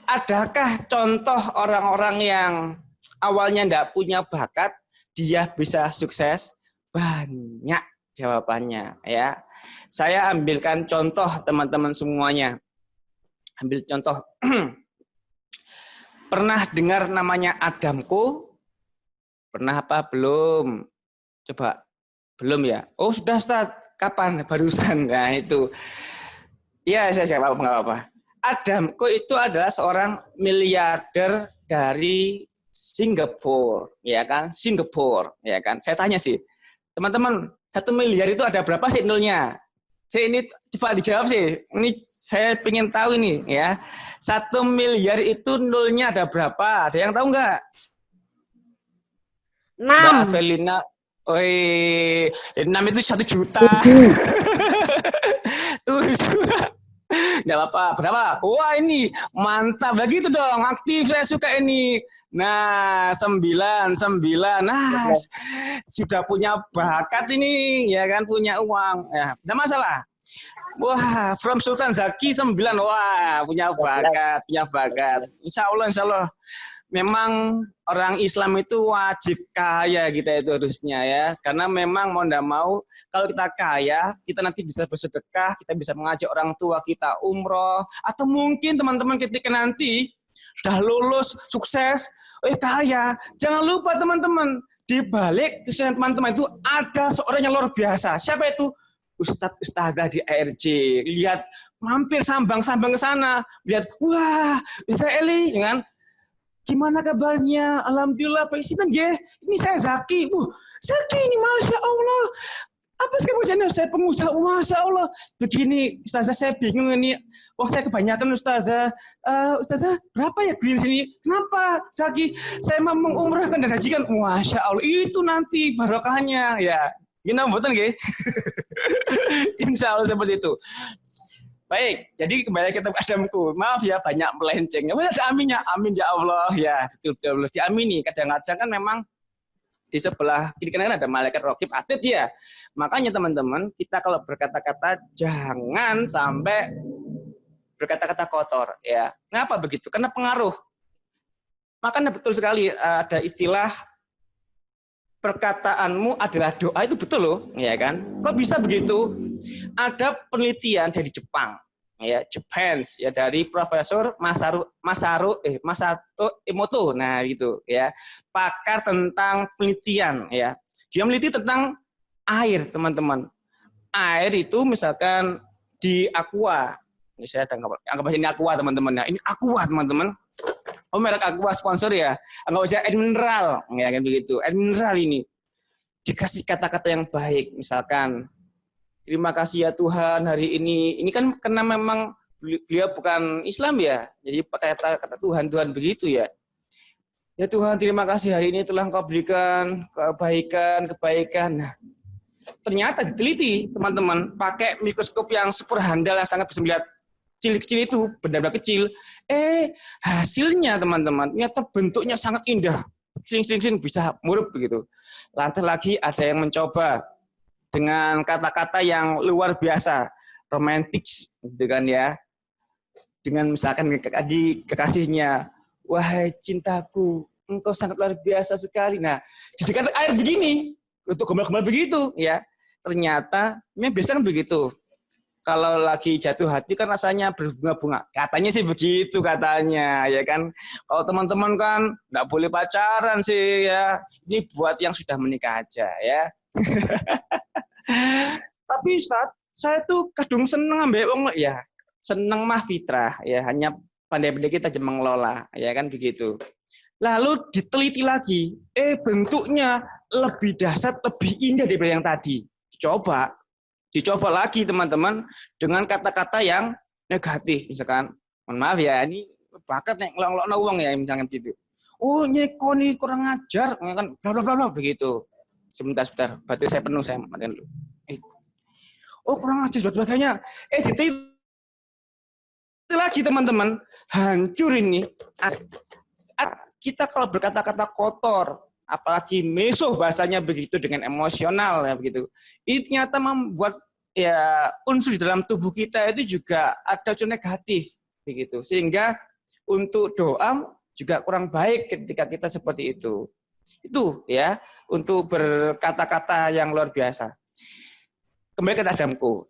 adakah contoh orang-orang yang awalnya tidak punya bakat, dia bisa sukses? Banyak jawabannya, ya. Saya ambilkan contoh teman-teman semuanya. Ambil contoh. Pernah dengar namanya Adamko? Pernah apa? Belum? Coba. Belum ya? Oh sudah Ustaz. Kapan? Barusan. Nah itu. Ya saya nggak apa-apa. Adamko itu adalah seorang miliarder dari Singapura, ya kan? Singapura, ya kan? Saya tanya sih, teman-teman, 1 miliar itu ada berapa sih nolnya? Saya ini coba dijawab sih. Ini saya ingin tahu ini, ya. 1 miliar itu nolnya ada berapa? Ada yang tahu nggak? 6. Mbak Avelina, 6 itu 1 juta. Tuh, nggak apa-apa. Berapa? Wah ini mantap. Begitu dong, aktif. Saya suka ini. Nah, 9. Nah, sudah punya bakat ini, ya kan? Punya uang. Ya, nggak masalah. Wah, from Sultan Zaki 9. Wah, punya bakat. Insya Allah. Memang orang Islam itu wajib kaya kita itu harusnya ya. Karena memang mau ndak mau kalau kita kaya, kita nanti bisa bersedekah, kita bisa mengajak orang tua kita umroh, atau mungkin teman-teman ketika nanti sudah lulus, sukses, kaya. Jangan lupa teman-teman, di balik kesuksesan teman-teman itu ada seorang yang luar biasa. Siapa itu? Ustadzah di ARJ. Lihat mampir sambang ke sana, lihat wah, Ustaz Eli, kan? Gimana kabarnya? Alhamdulillah, Pak Isitan, ini saya Zaki. Zaki ini Masya Allah. Apa sekarang saya pengusaha? Masya Allah. Begini, Ustazah saya bingung ini. Saya kebanyakan Ustazah. Ustazah, berapa ya green sini? Kenapa, Zaki? Saya mau mengumrahkan dan hajikan. Masya Allah, itu nanti barokahnya. Ya, gini betul nggih? Insya Allah seperti itu. Baik, jadi kembali kita ke Adamku. Maaf ya banyak melenceng. Ada aminnya, amin ya Allah. Ya, betul diamini. Kadang-kadang kan memang di sebelah kiri kanan ada malaikat raqib atid ya. Makanya teman-teman, kita kalau berkata-kata jangan sampai berkata-kata kotor ya. Kenapa begitu? Karena pengaruh. Makanya betul sekali ada istilah perkataanmu adalah doa, itu betul loh, ya kan? Kok bisa begitu? Ada penelitian dari Jepang, ya, Japans, ya, dari Profesor Masaru Emoto, nah gitu, ya, pakar tentang penelitian, ya. Dia meneliti tentang air, teman-teman. Air itu misalkan di aqua, ini saya anggap aja ini aqua, teman-teman. Nah, ini aqua, teman-teman. Oh, merek Aqua sponsor ya. Anggap aja air mineral, ya kan begitu. Air mineral ini dikasih kata-kata yang baik, misalkan terima kasih ya Tuhan hari ini. Ini kan karena memang beliau bukan Islam ya. Jadi pakai kata Tuhan begitu ya. Ya Tuhan, terima kasih hari ini telah Engkau berikan kebaikan. Nah, ternyata diteliti, teman-teman, pakai mikroskop yang super handal yang sangat bisa melihat kecil-kecil itu, benar-benar kecil. Hasilnya teman-teman, ternyata bentuknya sangat indah. Sering bisa murup begitu. Lantas lagi ada yang mencoba dengan kata-kata yang luar biasa, romantis gitu kan ya. Dengan misalkan kekasihnya, wahai cintaku, engkau sangat luar biasa sekali. Nah, di dekat air begini, untuk gombal-gombal begitu ya. Ternyata memang biasanya begitu. Kalau lagi jatuh hati kan rasanya berbunga-bunga. Katanya sih begitu katanya, ya kan. Kalau teman-teman kan nggak boleh pacaran sih ya. Ini buat yang sudah menikah aja ya. Tapi Ustaz, saya tuh kadung seneng ambek wong ya. Seneng mah fitrah ya, hanya pandai-pandai kita aja mengelola, ya kan begitu. Lalu diteliti lagi, bentuknya lebih dahsyat, lebih indah daripada yang tadi. Dicoba lagi teman-teman dengan kata-kata yang negatif, misalkan, mohon maaf ya, ini bakat nek ngelong-ngelongno wong ya, misalkan gitu. Oh, nyeko nih kurang ajar, kan bla bla bla bla begitu. Sebentar, berarti saya penuh, saya matiin dulu. Oh, kurang ajar sebagainya. Diteliti lagi teman-teman, hancur ini. Kita kalau berkata-kata kotor, apalagi mesuh bahasanya begitu dengan emosional ya begitu, itu ternyata membuat ya unsur di dalam tubuh kita itu juga ada unsur negatif begitu, sehingga untuk doa juga kurang baik ketika kita seperti itu ya, untuk berkata-kata yang luar biasa. Kembali ke Adamku.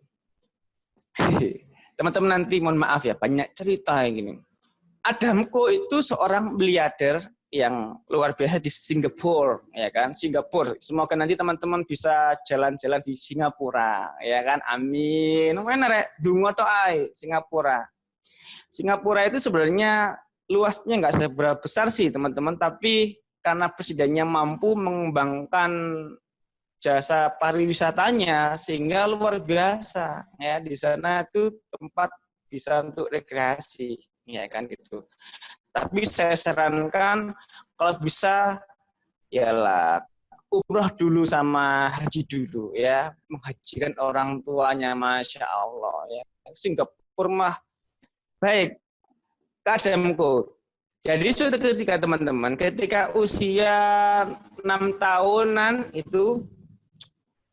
Teman-teman nanti mohon maaf ya, banyak cerita yang gini. Adamku itu seorang miliarder yang luar biasa di Singapura, ya kan? Singapura. Semoga nanti teman-teman bisa jalan-jalan di Singapura, ya kan? Amin. Mana rek? Dungo to ai Singapura. Singapura itu sebenarnya luasnya nggak seberapa besar sih, teman-teman, tapi karena presidennya mampu mengembangkan jasa pariwisatanya sehingga luar biasa, ya. Di sana itu tempat bisa untuk rekreasi, ya kan gitu. Tapi saya sarankan kalau bisa yalah umroh dulu sama haji dulu ya, menghajikan orang tuanya, masya Allah ya. Singapura mah baik. Kadamku. Jadi suatu ketika teman-teman, ketika usia 6 tahunan itu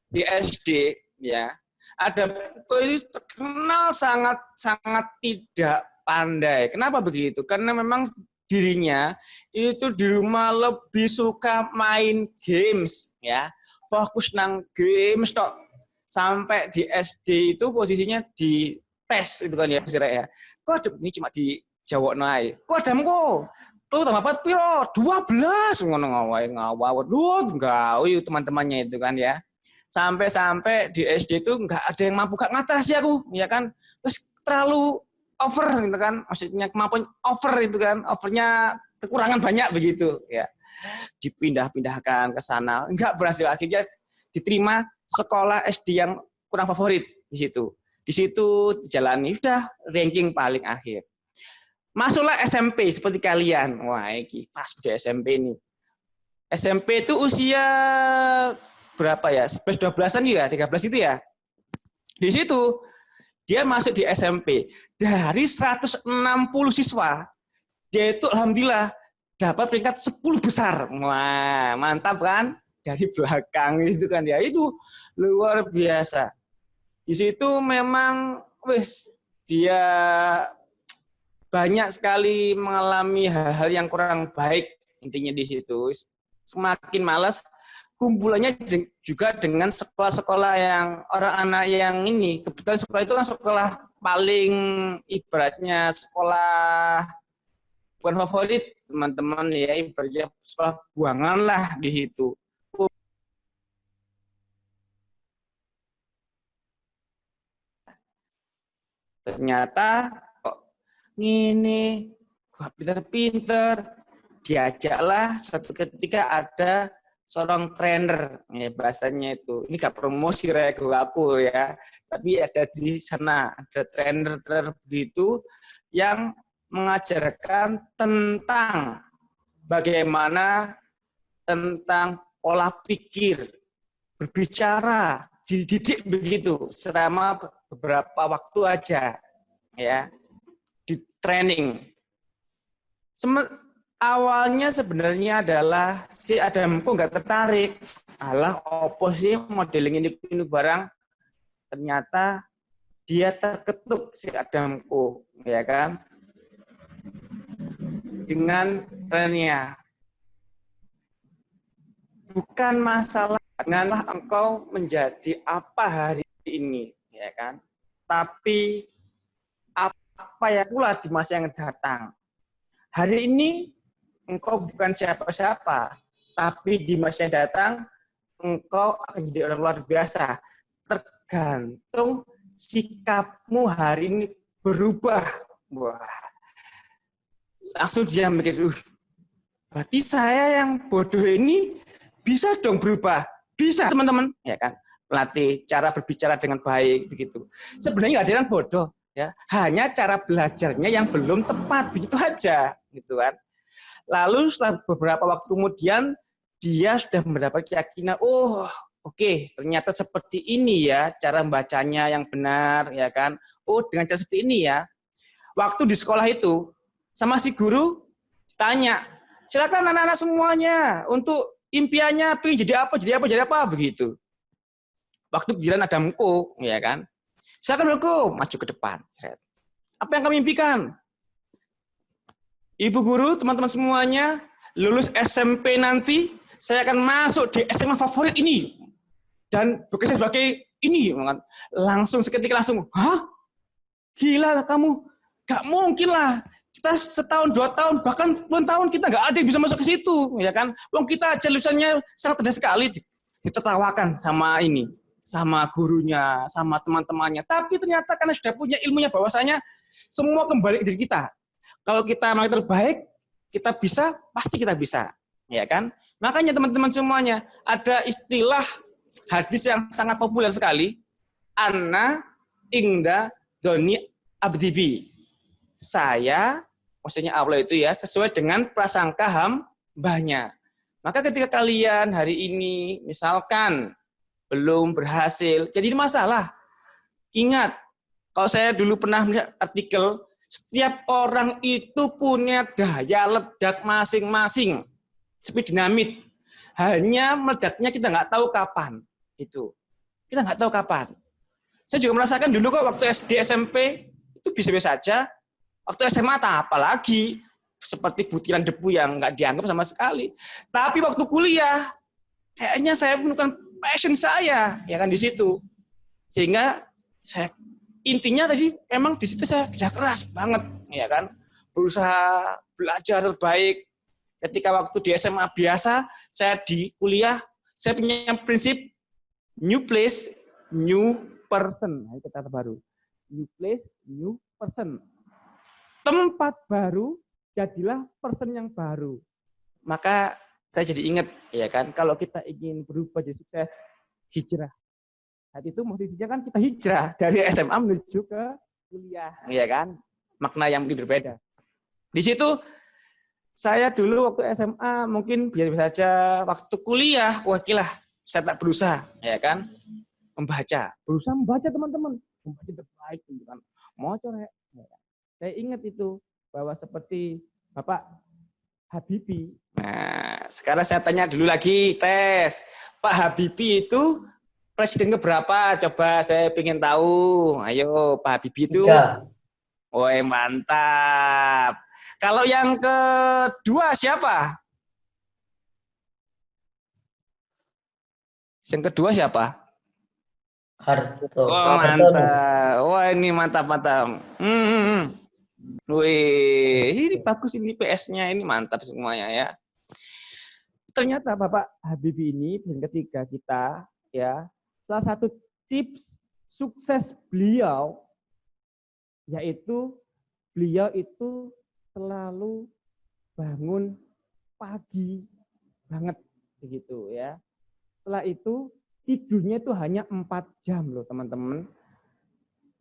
di SD ya, ada itu terkenal sangat tidak pandai. Kenapa begitu? Karena memang dirinya itu di rumah lebih suka main games ya, fokus nang games tok. Sampai di SD itu posisinya di tes itu kan ya, ya. Kok ini cuma di Jawa naik. Kok adamku tuh tambah 4 piro? 12 ngono ngawur. Duh, enggak, teman-temannya itu kan ya. Sampai di SD itu enggak ada yang mampu gak ngatasi aku, ya kan. Terus terlalu over gitu kan. Maksudnya kemampuan over itu kan. Overnya kekurangan banyak begitu ya. Dipindah-pindahkan ke sana, enggak berhasil, akhirnya diterima sekolah SD yang kurang favorit di situ. Di situ dijalani udah ranking paling akhir. Masuklah SMP seperti kalian. Wah, ini pas di SMP ini. SMP itu usia berapa ya? 11-12an ya, 13 itu ya. Di situ dia masuk di SMP. Dari 160 siswa, dia itu alhamdulillah dapat peringkat 10 besar. Wah, mantap kan? Dari belakang itu kan ya. Itu luar biasa. Di situ memang dia banyak sekali mengalami hal-hal yang kurang baik, intinya di situ. Semakin malas, kumpulannya juga dengan sekolah-sekolah yang orang anak yang ini. Kebetulan sekolah itu kan sekolah paling ibaratnya sekolah bukan favorit, teman-teman ya, ibaratnya sekolah buangan lah di situ. Ternyata ini pinter-pinter, diajaklah suatu ketika ada seorang trainer, ya bahasanya itu, ini gak promosi aku ya, tapi ada di sana ada trainer begitu yang mengajarkan tentang bagaimana tentang pola pikir, berbicara, dididik begitu selama beberapa waktu aja ya. Di training. Awalnya sebenarnya adalah si Adamku nggak tertarik. Alah, opo sih modeling ini barang. Ternyata dia terketuk si Adamku, ya kan? Dengan trennya. Bukan masalah denganlah engkau menjadi apa hari ini, ya kan? Tapi apa ya pula di masa yang datang. Hari ini engkau bukan siapa-siapa, tapi di masa yang datang engkau akan jadi orang luar biasa. Tergantung sikapmu hari ini berubah. Wah. Langsung dia mikir, berarti saya yang bodoh ini bisa dong berubah. Bisa, teman-teman, ya kan? Pelatih cara berbicara dengan baik begitu. Sebenarnya nggak ada yang bodoh, ya. Hanya cara belajarnya yang belum tepat, begitu aja, gitu kan. Lalu setelah beberapa waktu kemudian dia sudah mendapat keyakinan, oh, oke, ternyata seperti ini ya cara membacanya yang benar, ya kan? Oh, dengan cara seperti ini ya. Waktu di sekolah itu sama si guru tanya, silakan anak-anak semuanya untuk impiannya pengen jadi apa begitu. Waktu giliran ada Mko, ya kan? Silakan Mko, maju ke depan. Apa yang kamu impikan? Ibu guru, teman-teman semuanya, lulus SMP nanti, saya akan masuk di SMA favorit ini. Dan bekerja sebagai ini. Langsung seketika langsung, hah? Gila kamu? Gak mungkin lah. Kita setahun, 2 tahun, bahkan puluhan tahun kita nggak ada yang bisa masuk ke situ, ya kan? Wong kita aja lulusannya sangat rendah sekali, ditertawakan sama ini, sama gurunya, sama teman-temannya. Tapi ternyata karena sudah punya ilmunya bahwasanya semua kembali ke diri kita. Kalau kita mau terbaik, kita bisa, pasti kita bisa, ya kan? Makanya teman-teman semuanya ada istilah hadis yang sangat populer sekali, Ana ingda doni abdibi. Saya, maksudnya Allah itu ya, sesuai dengan prasangka hambanya. Maka ketika kalian hari ini, misalkan belum berhasil, jadi masalah. Ingat, kalau saya dulu pernah melihat artikel, setiap orang itu punya daya ledak masing-masing, seperti dinamit. Hanya meledaknya kita nggak tahu kapan. Itu kita nggak tahu kapan. Saya juga merasakan dulu kok waktu SD SMP itu bisa-bisa saja. Waktu SMA apalagi seperti butiran debu yang nggak dianggap sama sekali. Tapi waktu kuliah kayaknya saya menemukan passion saya, ya kan di situ. Sehingga saya intinya tadi memang di situ saya kerja keras banget, ya kan. Berusaha belajar terbaik. Ketika waktu di SMA biasa, saya di kuliah saya punya prinsip new place, new person. Nah, kata baru. New place, new person. Tempat baru, jadilah person yang baru. Maka saya jadi ingat, ya kan, kalau kita ingin berubah jadi sukses, hijrah. Saat itu posisinya kan kita hijrah dari SMA menuju ke kuliah, ya kan, makna yang mungkin berbeda. Di situ saya dulu waktu SMA mungkin biasa saja, waktu kuliah, wah gila, saya tak berusaha, ya kan, berusaha membaca teman-teman, membaca terbaik, kan, mau corek. Saya ingat itu bahwa seperti Bapak Habibie. Nah, sekarang saya tanya dulu lagi, tes. Pak Habibie itu presiden keberapa? Coba saya ingin tahu. Ayo, Pak Habibie itu. 3. Woi, mantap. Kalau yang kedua siapa? Yang kedua siapa? Harto. Oh, mantap. Wah, ini mantap. Wih, ini bagus ini PS-nya, ini mantap semuanya ya. Ternyata Bapak Habibie ini yang ketiga kita ya, salah satu tips sukses beliau yaitu beliau itu selalu bangun pagi banget begitu ya. Setelah itu tidurnya itu hanya 4 jam loh teman-teman.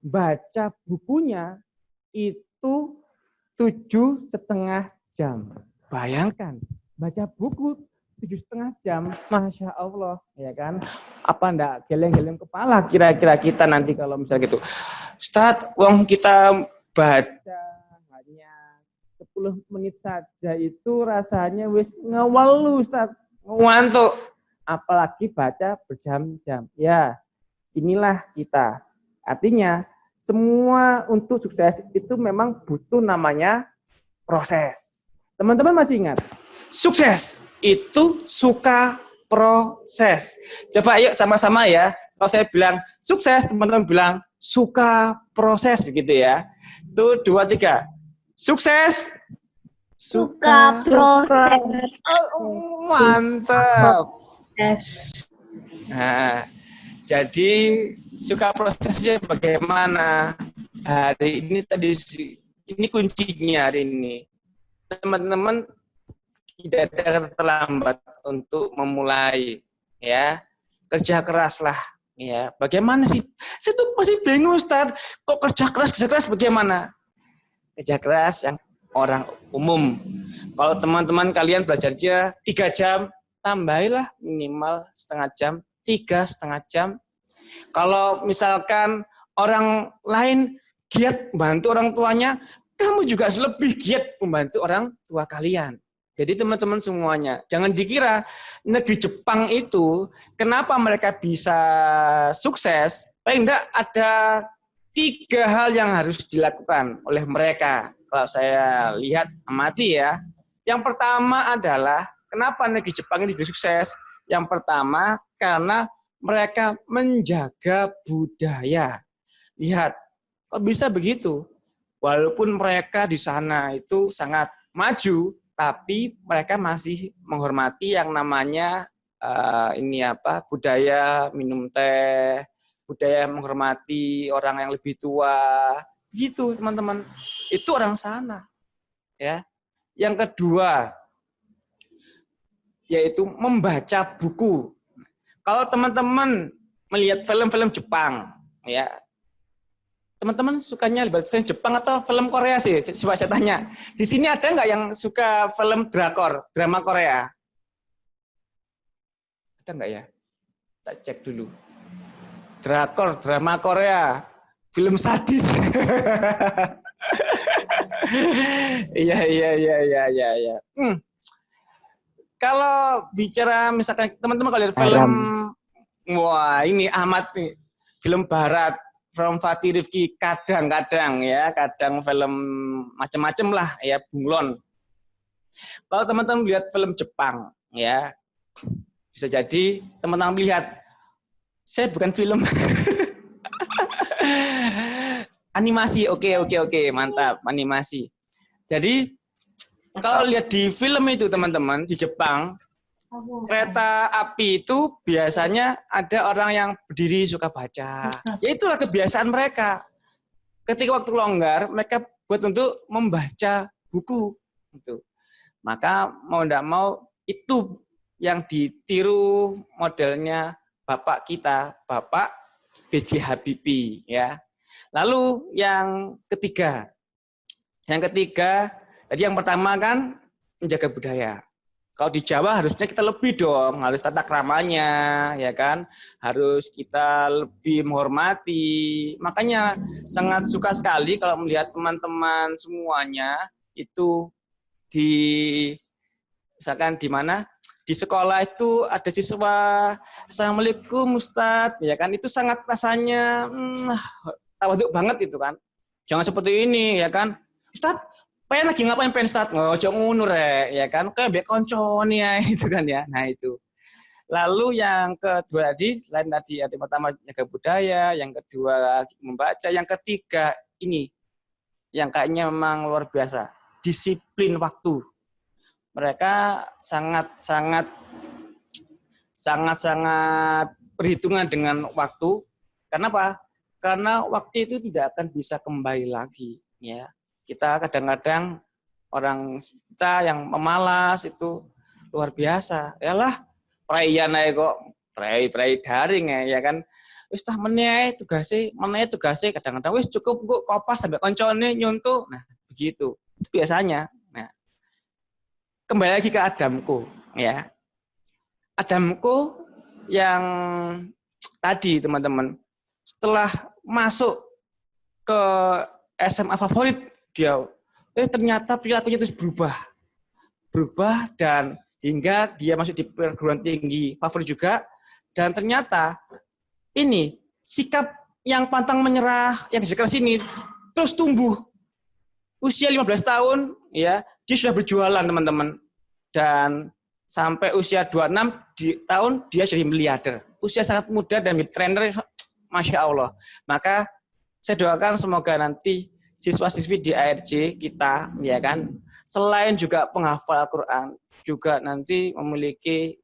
Baca bukunya itu 7,5 jam. Bayangkan, baca buku 7,5 jam, Masya Allah, ya kan? Apa enggak geleng-geleng kepala kira-kira kita nanti kalau misalnya gitu. Ustadz, wong kita baca hanya 10 menit saja itu rasanya wis ngawal lu Ustadz, ngantuk. Apalagi baca berjam-jam. Ya, inilah kita. Artinya, semua untuk sukses itu memang butuh namanya proses. Teman-teman masih ingat? Sukses itu suka proses. Coba yuk sama-sama ya. Kalau saya bilang sukses, teman-teman bilang suka proses begitu ya. Itu 2, 3. Sukses. Suka proses. Oh, mantap. Nah, jadi suka prosesnya bagaimana? Hari ini tadi ini kuncinya hari ini. Teman-teman tidak ada kata terlambat untuk memulai, ya. Kerja keraslah, ya. Bagaimana sih? Saya tuh masih bingung, Ustaz. Kok kerja keras bagaimana? Kerja keras yang orang umum. Kalau teman-teman kalian belajarnya 3 jam, tambahilah minimal setengah jam, 3,5 jam. Kalau misalkan orang lain giat membantu orang tuanya, kamu juga lebih giat membantu orang tua kalian. Jadi teman-teman semuanya, jangan dikira negeri Jepang itu, kenapa mereka bisa sukses, paling enggak ada 3 hal yang harus dilakukan oleh mereka. Kalau saya lihat, amati ya. Yang pertama adalah, kenapa negeri Jepang ini bisa sukses? Yang pertama, karena mereka menjaga budaya. Lihat, kok bisa begitu? Walaupun mereka di sana itu sangat maju, tapi mereka masih menghormati yang namanya budaya minum teh, budaya menghormati orang yang lebih tua, gitu teman-teman. Itu orang sana, ya. Yang kedua, yaitu membaca buku. Kalau teman-teman melihat film-film Jepang, ya, teman-teman sukanya lebih film Jepang atau film Korea sih? Coba saya tanya. Di sini ada nggak yang suka film drakor, drama Korea? Ada nggak ya? Kita cek dulu. Drakor, drama Korea, film sadis. Iya. Kalau bicara misalkan teman-teman kalau lihat film, wah ini Ahmad nih, film Barat, From Fatih Rifki, kadang-kadang film macam-macam lah ya, bunglon. Kalau teman-teman lihat film Jepang, ya bisa jadi teman-teman lihat, saya bukan film. Animasi, oke, mantap, animasi. Jadi kalau lihat di film itu teman-teman, di Jepang, kereta api itu biasanya ada orang yang berdiri suka baca. Ya itulah kebiasaan mereka. Ketika waktu longgar, mereka buat untuk membaca buku. Maka mau tidak mau itu yang ditiru modelnya Bapak kita, Bapak B.J. Habibie, ya. Lalu yang ketiga, tadi yang pertama kan menjaga budaya. Kalau di Jawa harusnya kita lebih dong, harus tata kramanya, ya kan? Harus kita lebih menghormati. Makanya sangat suka sekali kalau melihat teman-teman semuanya itu misalkan di mana? Di sekolah itu ada siswa, Assalamualaikum Ustadz, ya kan? Itu sangat rasanya tawaduk banget itu kan. Jangan seperti ini, ya kan? Ustadz, pengen lagi ngapain pengen Ustadz? Ngojo ngono rek, ya kan? Kayak mbek koncone ya itu kan ya. Nah, itu. Lalu yang kedua selain tadi yang pertama jaga budaya, yang kedua membaca, yang ketiga ini yang kayaknya memang luar biasa, disiplin waktu. Mereka sangat perhitungan dengan waktu. Kenapa? Karena waktu itu tidak akan bisa kembali lagi, ya. Kita kadang-kadang orang kita yang memalas itu luar biasa. Yalah, perayaan aja kok, pray daring ya kan. Wis tah meneh tugasnya kadang-kadang wis cukup kok kopas sampai koncone nyuntuh. Nah, begitu. Itu biasanya. Nah, kembali lagi ke Adamku, ya. Adamku yang tadi teman-teman, setelah masuk ke SMA favorit dia, ternyata perilakunya terus berubah dan hingga dia masuk di perguruan tinggi favorit juga, dan ternyata ini sikap yang pantang menyerah yang keras ini terus tumbuh. Usia 15 tahun ya, dia sudah berjualan teman-teman, dan sampai usia 26 tahun dia jadi miliarder. Usia sangat muda dan trainer, Masya Allah. Maka saya doakan semoga nanti siswa-siswi di ARJ kita, ya kan, selain juga penghafal Al-Quran, juga nanti memiliki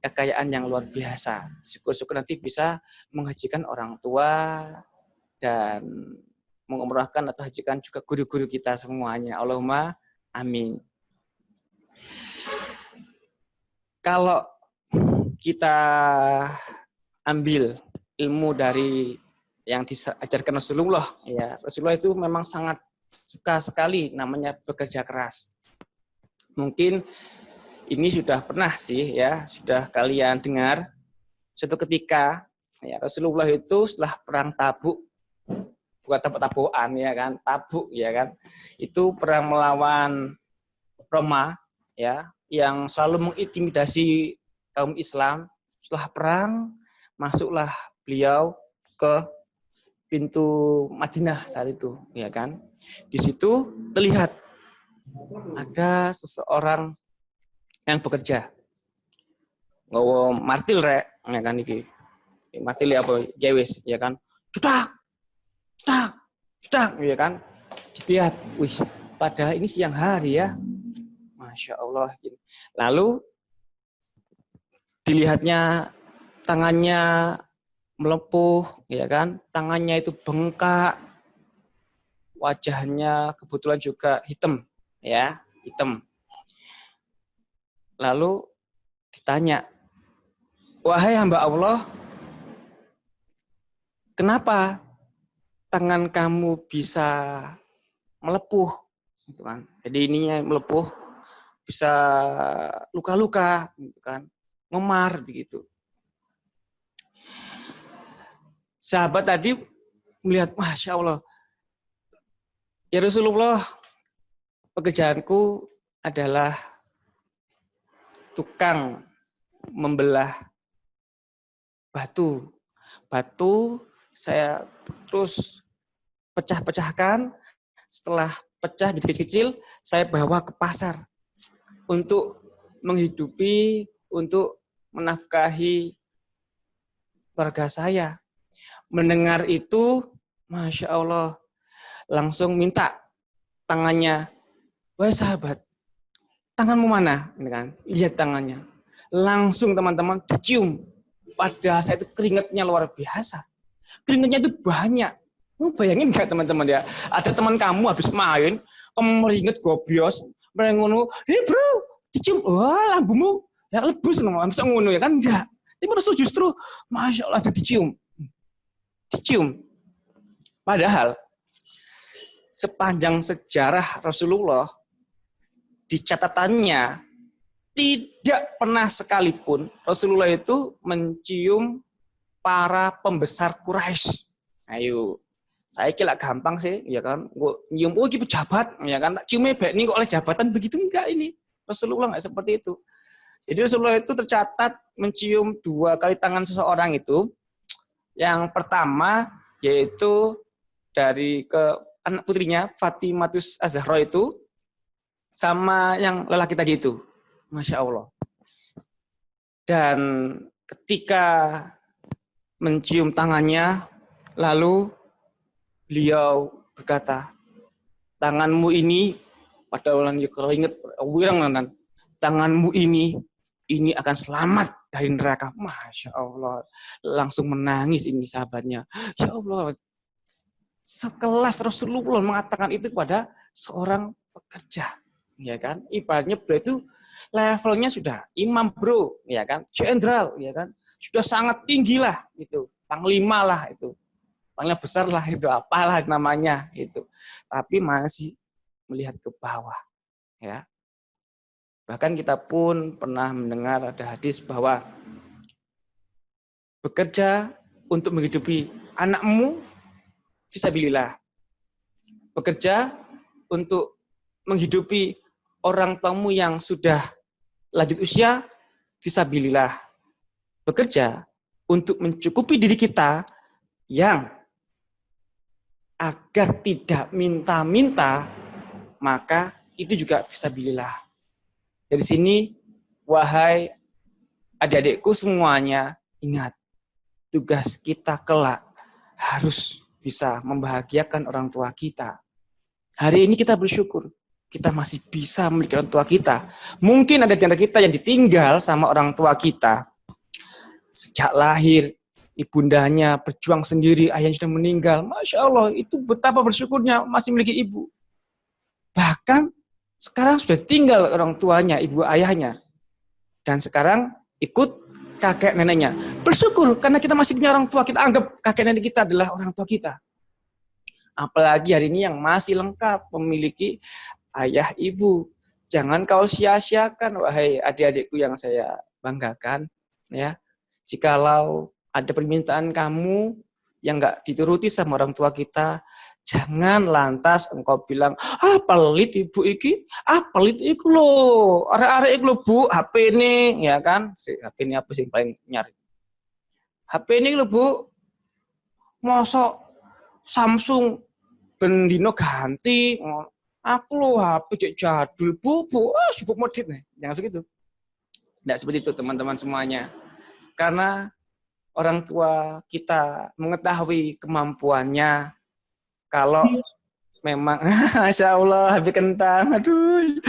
kekayaan yang luar biasa. Syukur-syukur nanti bisa menghajikan orang tua dan mengumrahkan atau hajikan juga guru-guru kita semuanya. Allahumma amin. kalau kita ambil ilmu dari yang diajarkan Rasulullah, ya Rasulullah itu memang sangat suka sekali namanya bekerja keras. Mungkin ini sudah pernah sih ya, sudah kalian dengar suatu ketika ya Rasulullah itu setelah perang Tabuk, bukan Tabuk-Tabukan ya kan, Tabuk ya kan, itu perang melawan Roma ya, yang selalu mengintimidasi kaum Islam. Setelah perang masuklah beliau ke pintu Madinah saat itu, ya kan. Di situ terlihat ada seseorang yang bekerja. Nggawa martil rek, ya kan iki. Martil apa? Jewes, ya kan. Cedak. Cedak. Cedak, ya kan. Dilihat, wih, padahal ini siang hari ya. Masya Allah. Lalu dilihatnya tangannya melepuh, ya kan? Tangannya itu bengkak, wajahnya kebetulan juga hitam, ya, hitam. Lalu ditanya, wahai hamba Allah, kenapa tangan kamu bisa melepuh, gitu kan? Jadi ininya melepuh, bisa luka-luka, gitu kan? Memar, begitu. Sahabat tadi melihat, Masya Allah, ya Rasulullah, pekerjaanku adalah tukang membelah batu. Batu saya terus pecah-pecahkan, setelah pecah jadi kecil-kecil, saya bawa ke pasar untuk menghidupi, untuk menafkahi keluarga saya. Mendengar itu, Masya Allah, langsung minta tangannya, wahai sahabat, tanganmu mana? Ini kan, lihat tangannya. Langsung teman-teman dicium. Pada saya itu keringatnya luar biasa. Keringatnya itu banyak. Kamu bayangin nggak teman-teman ya? Ada teman kamu habis main, kamu meringat gobios, merengono, hei bro, dicium, wah lambungmu, ya lebus, bisa ngono ya kan? Enggak. Tapi Rasul justru, Masya Allah, dicium. Dicium. Padahal sepanjang sejarah Rasulullah di catatannya tidak pernah sekalipun Rasulullah itu mencium para pembesar Quraisy. Ayo, saya kira gampang sih, ya kan? Gue nyium, oh ini pejabat, ya kan? Ciumnya baik nih kok oleh jabatan begitu enggak ini? Rasulullah enggak seperti itu. Jadi Rasulullah itu tercatat mencium 2 kali tangan seseorang itu. Yang pertama yaitu dari ke anak putrinya Fatimatus Az-Zahra itu sama yang lelaki tadi itu. Masya Allah. Dan ketika mencium tangannya, lalu beliau berkata, tanganmu ini, pada orang kalau ingat, tanganmu ini akan selamat dari neraka. Masya Allah. Langsung menangis ini sahabatnya. Ya Allah, sekelas Rasulullah mengatakan itu kepada seorang pekerja. Ya kan? Ibaratnya beliau itu levelnya sudah imam bro, ya kan? Jenderal, ya kan? Sudah sangat tinggi lah, itu. Panglima lah, itu. Panglima besar lah, itu. Apalah namanya, itu. Tapi masih melihat ke bawah. Ya. Bahkan kita pun pernah mendengar ada hadis bahwa bekerja untuk menghidupi anakmu fisabilillah. Bekerja untuk menghidupi orang tuamu yang sudah lanjut usia fisabilillah. Bekerja untuk mencukupi diri kita yang agar tidak minta-minta, maka itu juga fisabilillah. Dari sini, wahai adik-adikku semuanya, ingat, tugas kita kelak harus bisa membahagiakan orang tua kita. Hari ini kita bersyukur, kita masih bisa memiliki orang tua kita. Mungkin ada di antara kita yang ditinggal sama orang tua kita. Sejak lahir, ibundanya berjuang sendiri, ayahnya sudah meninggal. Masya Allah, itu betapa bersyukurnya masih memiliki ibu. Bahkan, sekarang sudah tinggal orang tuanya, ibu ayahnya. Dan sekarang ikut kakek neneknya. Bersyukur karena kita masih punya orang tua, kita anggap kakek nenek kita adalah orang tua kita. Apalagi hari ini yang masih lengkap memiliki ayah ibu. Jangan kau sia-siakan, wahai adik-adikku yang saya banggakan. Ya, jikalau ada permintaan kamu yang nggak dituruti sama orang tua kita, jangan lantas engkau bilang, pelit ibu iki, pelit iku loh, arek-arek iku lho bu, HP ini, ya kan? HP ini apa sih paling nyari? HP ini lho bu, mosok Samsung bendino ganti, aku loh HP cek jadul, bu, sibuk modit nih, jangan begitu. Tidak seperti itu teman-teman semuanya. Karena orang tua kita mengetahui kemampuannya, kalau memang, Masya Allah, habis kentang, aduh,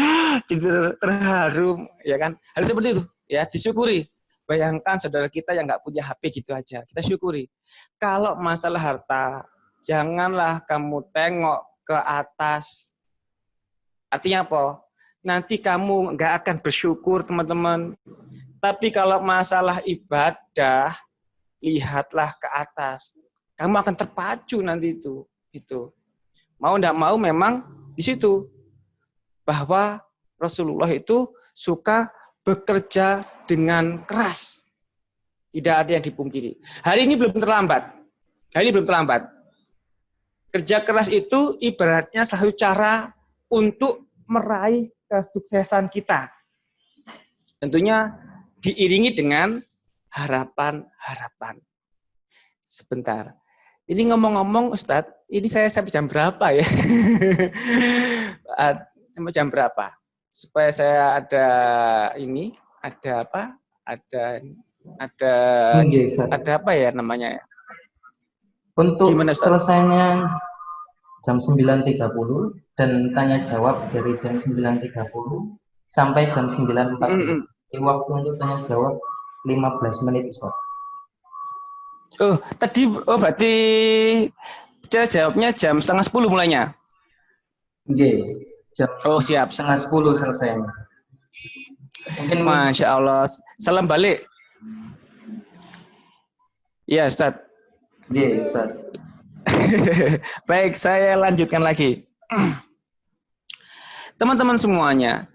jadi terharu, ya kan? Harus seperti itu, ya, disyukuri. Bayangkan saudara kita yang nggak punya HP gitu aja, kita syukuri. Kalau masalah harta, janganlah kamu tengok ke atas. Artinya apa? Nanti kamu nggak akan bersyukur, teman-teman. Tapi kalau masalah ibadah, lihatlah ke atas. Kamu akan terpacu nanti itu. Gitu. Mau tidak mau memang di situ. Bahwa Rasulullah itu suka bekerja dengan keras. Tidak ada yang dipungkiri. Hari ini belum terlambat. Kerja keras itu ibaratnya satu cara untuk meraih kesuksesan kita. Tentunya diiringi dengan harapan-harapan. Sebentar. Ini ngomong-ngomong Ustadz, ini saya sampai jam berapa ya? Sampai jam berapa? Supaya saya ada ini, ada apa? Ada apa ya namanya? Untuk Gimana, Ustaz? selesainya jam 9.30 dan tanya jawab dari jam 9.30 sampai jam 9.40. Waktu untuk tanya jawab 15 menit, Ustaz. Berarti cara jawabnya jam 9:30 mulainya? Jam siap. 9:30 selesainya. Mungkin Masya Allah. Salam balik. Iya, Ustaz. Ustaz. Baik, saya lanjutkan lagi. Teman-teman semuanya,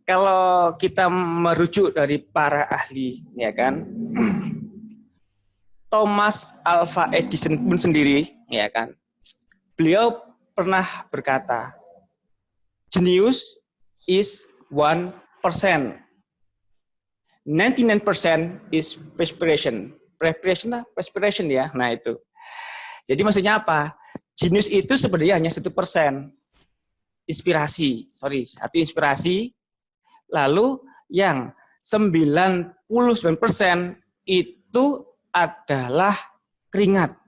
kalau kita merujuk dari para ahli, ya kan, Thomas Alva Edison pun sendiri, ya kan, beliau pernah berkata, genius is 1%, 99% is perspiration. Perspiration ya, nah itu. Jadi maksudnya apa? Genius itu sebenarnya hanya 1%. Satu inspirasi. Lalu yang 99% itu adalah keringat.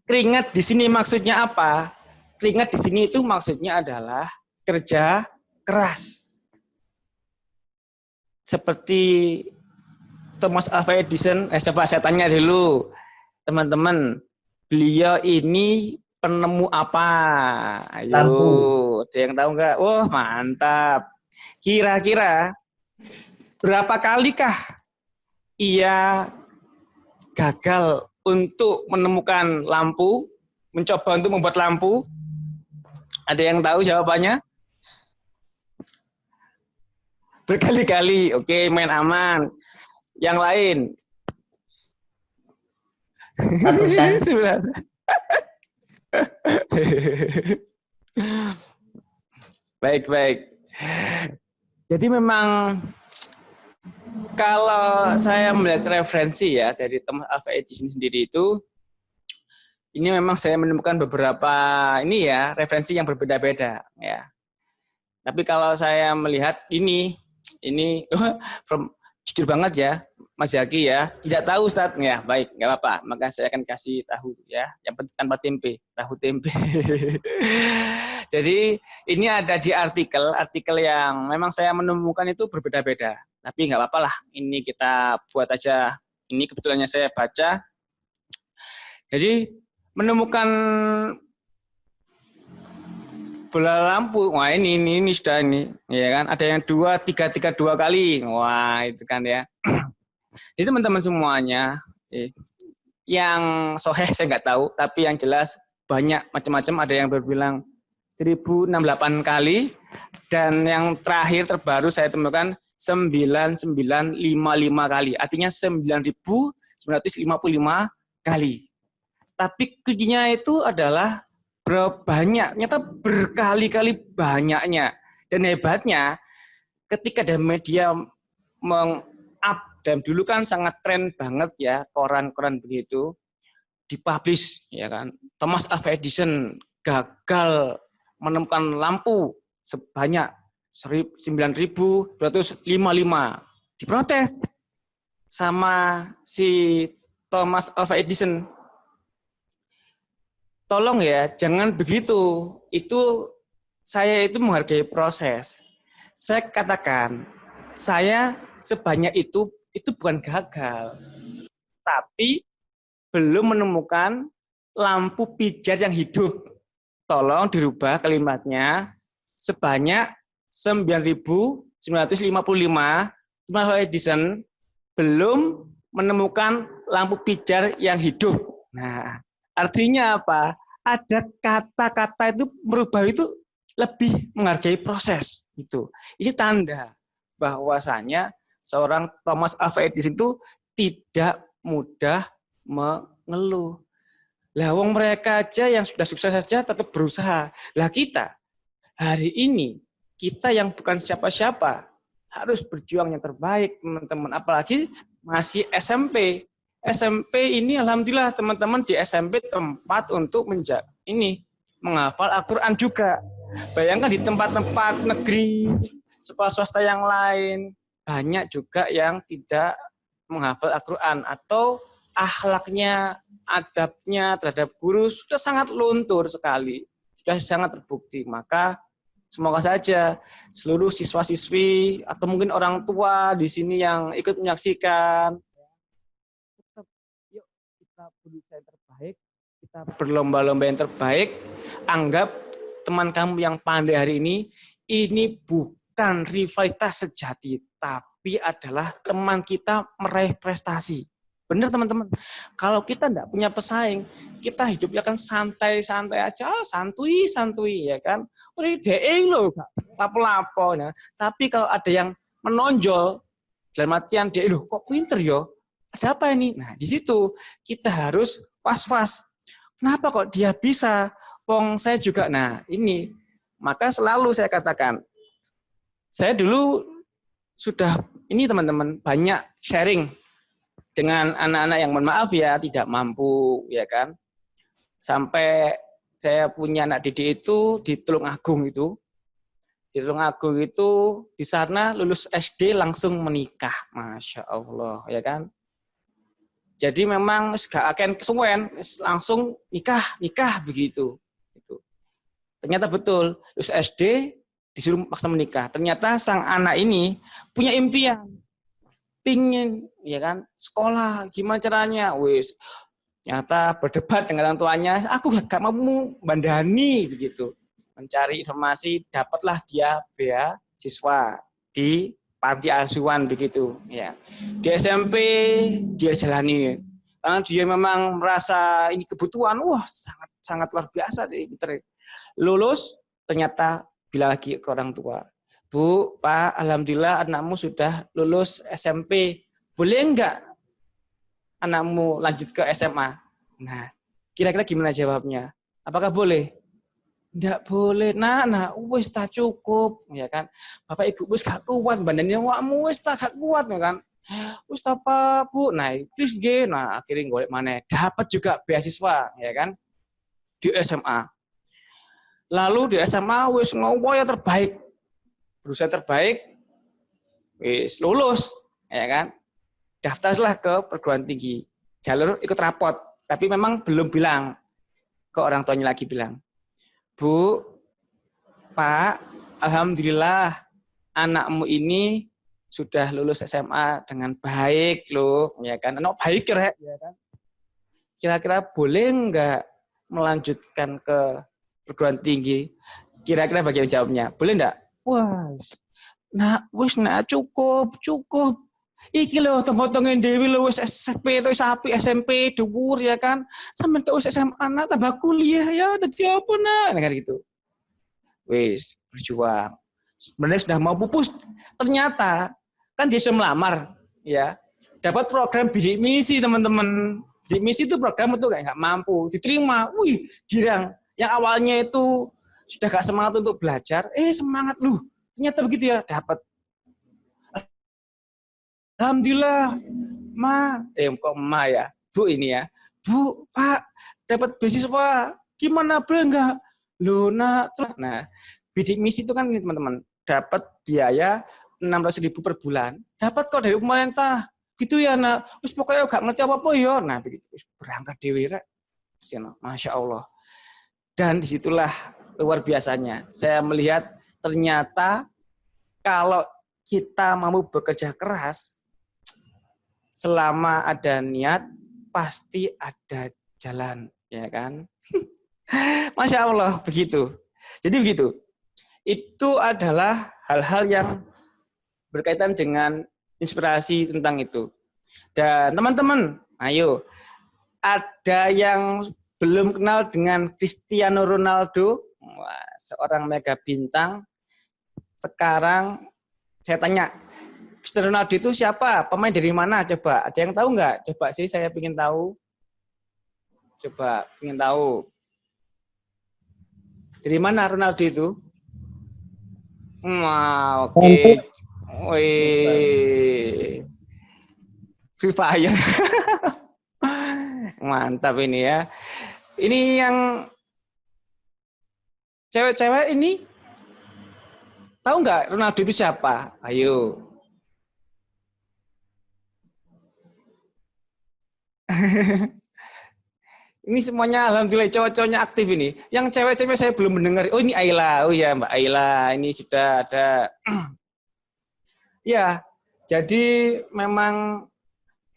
Keringat di sini maksudnya apa? Keringat di sini itu maksudnya adalah kerja keras. Seperti Thomas Alva Edison, coba saya tanya dulu, teman-teman, beliau ini penemu apa? Ayo, lampu. Ada yang tahu nggak? Wah, mantap. Kira-kira berapa kalikah ia gagal untuk menemukan lampu, mencoba untuk membuat lampu? Ada yang tahu jawabannya? Berkali-kali. Oke, main aman. Yang lain? Ratusan. Baik. Jadi memang kalau saya melihat referensi ya dari Thomas Alva Edison sendiri itu, ini memang saya menemukan beberapa ini ya referensi yang berbeda-beda ya. Tapi kalau saya melihat ini jujur banget ya, Mas Zaki ya, tidak tahu Ustaz ya, baik, nggak apa-apa, maka saya akan kasih tahu ya, yang penting tanpa tempe, tahu tempe. Jadi ini ada di artikel yang memang saya menemukan itu berbeda-beda, tapi nggak apa-apa lah, ini kita buat aja, ini kebetulannya saya baca. Jadi menemukan bola lampu, wah ini sudah ini, ya kan? Ada yang 2, 3, 3, 2 kali, wah itu kan ya. Jadi teman-teman semuanya, yang soheh saya nggak tahu, tapi yang jelas banyak macam-macam. Ada yang berbilang 1068 kali, dan yang terakhir terbaru saya temukan 9955 kali, artinya 9955 kali. Tapi kuncinya itu adalah berapa banyak, nyata berkali-kali banyaknya. Dan hebatnya ketika ada media meng-up, dan dulu kan sangat tren banget ya, koran-koran begitu, dipublish ya kan. Thomas Alva Edison gagal menemukan lampu sebanyak 9.255, diprotes sama si Thomas Alva Edison. Tolong ya, jangan begitu. Itu saya itu menghargai proses. Saya katakan, saya sebanyak itu bukan gagal, tapi belum menemukan lampu pijar yang hidup. Tolong dirubah kalimatnya, sebanyak 9.955 Thomas Edison belum menemukan lampu pijar yang hidup. Nah, artinya apa? Ada kata-kata itu merubah itu lebih menghargai proses. Itu. Ini tanda bahwasanya seorang Thomas Alva Edison itu tidak mudah mengeluh. Lah wong mereka aja yang sudah sukses saja tetap berusaha. Lah kita hari ini, kita yang bukan siapa-siapa harus berjuang yang terbaik, teman-teman. Apalagi masih SMP. SMP ini alhamdulillah teman-teman di SMP tempat untuk menghafal Al-Qur'an juga. Bayangkan di tempat-tempat negeri, sekolah swasta yang lain, banyak juga yang tidak menghafal Al-Qur'an atau akhlaknya, adabnya terhadap guru sudah sangat luntur sekali, sudah sangat terbukti. Maka semoga saja seluruh siswa-siswi atau mungkin orang tua di sini yang ikut menyaksikan, yuk kita berusaha yang terbaik, kita berlomba-lomba yang terbaik. Anggap teman kamu yang pandai hari ini bukan rivalitas sejati, tapi adalah teman kita meraih prestasi. Benar teman-teman. Kalau kita tidak punya pesaing, kita hidupnya kan santai-santai aja, santuy ya kan. Udah DE loh, lapo-lapo. Nah. Tapi kalau ada yang menonjol, dalam artian DE loh, kok pinter yo? Ada apa ini? Nah di situ kita harus was-was. Kenapa kok dia bisa? Wong saya juga. Nah ini, maka selalu saya katakan, saya dulu sudah ini teman-teman banyak sharing dengan anak-anak yang mohon maaf ya tidak mampu ya kan. Sampai saya punya anak didik itu di Tulungagung itu. Di Tulungagung itu di sana lulus SD langsung menikah. Masya Allah ya kan. Jadi memang gak akan kesuwen langsung nikah begitu. Itu. Ternyata betul lulus SD disuruh paksa menikah. Ternyata sang anak ini punya impian. Pingin ya kan sekolah, gimana caranya, wis ternyata berdebat dengan orang tuanya, aku gak mau bandani begitu, mencari informasi, dapatlah dia beasiswa di panti asuhan begitu ya. Di SMP dia jalani karena dia memang merasa ini kebutuhan, wah sangat luar biasa deh, lulus ternyata bilang lagi ke orang tua, Bu, Pak, alhamdulillah anakmu sudah lulus SMP. Boleh enggak anakmu lanjut ke SMA? Nah, kira-kira gimana jawabnya? Apakah boleh? Enggak boleh. Nah, wis tak cukup, ya kan? Bapak Ibu wis gak kuat, bandane awakmu wis tak gak kuat, ya kan? Wis apa, Bu? Nah, please nggih. Nah, akhirnya golek maneh. Dapat juga beasiswa, ya kan? Di SMA. Lalu di SMA wis ngowo terbaik. Berusaha terbaik, wis lulus, ya kan? Daftarlah ke perguruan tinggi, jalur ikut rapot, tapi memang belum bilang ke orang tuanya lagi bilang, Bu, Pak, alhamdulillah anakmu ini sudah lulus SMA dengan baik loh, ya kan? Anak baik ya kan? Kira-kira boleh enggak melanjutkan ke perguruan tinggi? Kira-kira bagaimana jawabnya? Boleh enggak? Wah, nak cukup. Iki lho tong-tongen dhewe lho wis SMP to sapi SMP dhuwur ya kan. Sampeyan kok wis SMA nak tambah kuliah ya dadi apa nak? Nah, gitu. Wis berjuang. Sebenarnya sudah mau pupus, ternyata kan dia sudah melamar ya. Dapat program bidik misi teman-teman. Bidik misi itu program itu kayak nggak mampu diterima. Wih, girang. Yang awalnya itu sudah gak semangat untuk belajar, semangat lu. Ternyata begitu ya, dapat. Alhamdulillah, kok Ma ya, Bu ini ya. Bu, Pak, dapat beasiswa. Gimana boleh enggak? Loh, nah, bidik misi itu kan ini teman-teman, dapat biaya 600.000 per bulan. Dapat kok dari pemerintah. Gitu ya, nak. Terus pokoknya gak ngerti apa-apa ya. Nah, begitu. Berangkat dewe rek. Masya Allah. Dan disitulah luar biasanya. Saya melihat ternyata kalau kita mau bekerja keras, selama ada niat, pasti ada jalan, ya kan? Masya Allah, begitu. Jadi begitu. Itu adalah hal-hal yang berkaitan dengan inspirasi tentang itu. Dan teman-teman, ayo, ada yang belum kenal dengan Cristiano Ronaldo? Wah, seorang mega bintang. Sekarang saya tanya, Cristiano Ronaldo itu siapa? Pemain dari mana? Coba, ada yang tahu nggak? Coba sih, saya ingin tahu. Coba, ingin tahu. Dari mana Ronaldo itu? Wah, oke. Wih. Free Fire. Mantap ini ya. Ini yang cewek-cewek ini tahu nggak Ronaldo itu siapa? Ayo. Ini semuanya alhamdulillah cowok-cowoknya aktif ini. Yang cewek-cewek saya belum mendengar. Oh ini Ayla. Oh ya Mbak Ayla. Ini sudah ada. Ya, jadi memang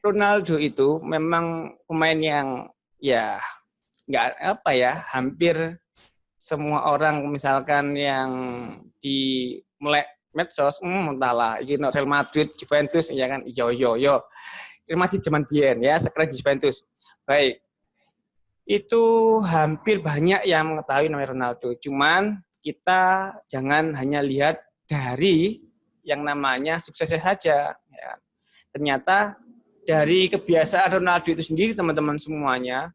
Ronaldo itu memang pemain yang ya nggak apa ya, hampir semua orang misalkan yang di medsos, entahlah, Real Madrid, Juventus, ya kan, yo. Real Madrid zaman biyen ya, sekarang Juventus. Baik. Itu hampir banyak yang mengetahui namanya Ronaldo. Cuman kita jangan hanya lihat dari yang namanya suksesnya saja. Ya. Ternyata dari kebiasaan Ronaldo itu sendiri, teman-teman semuanya,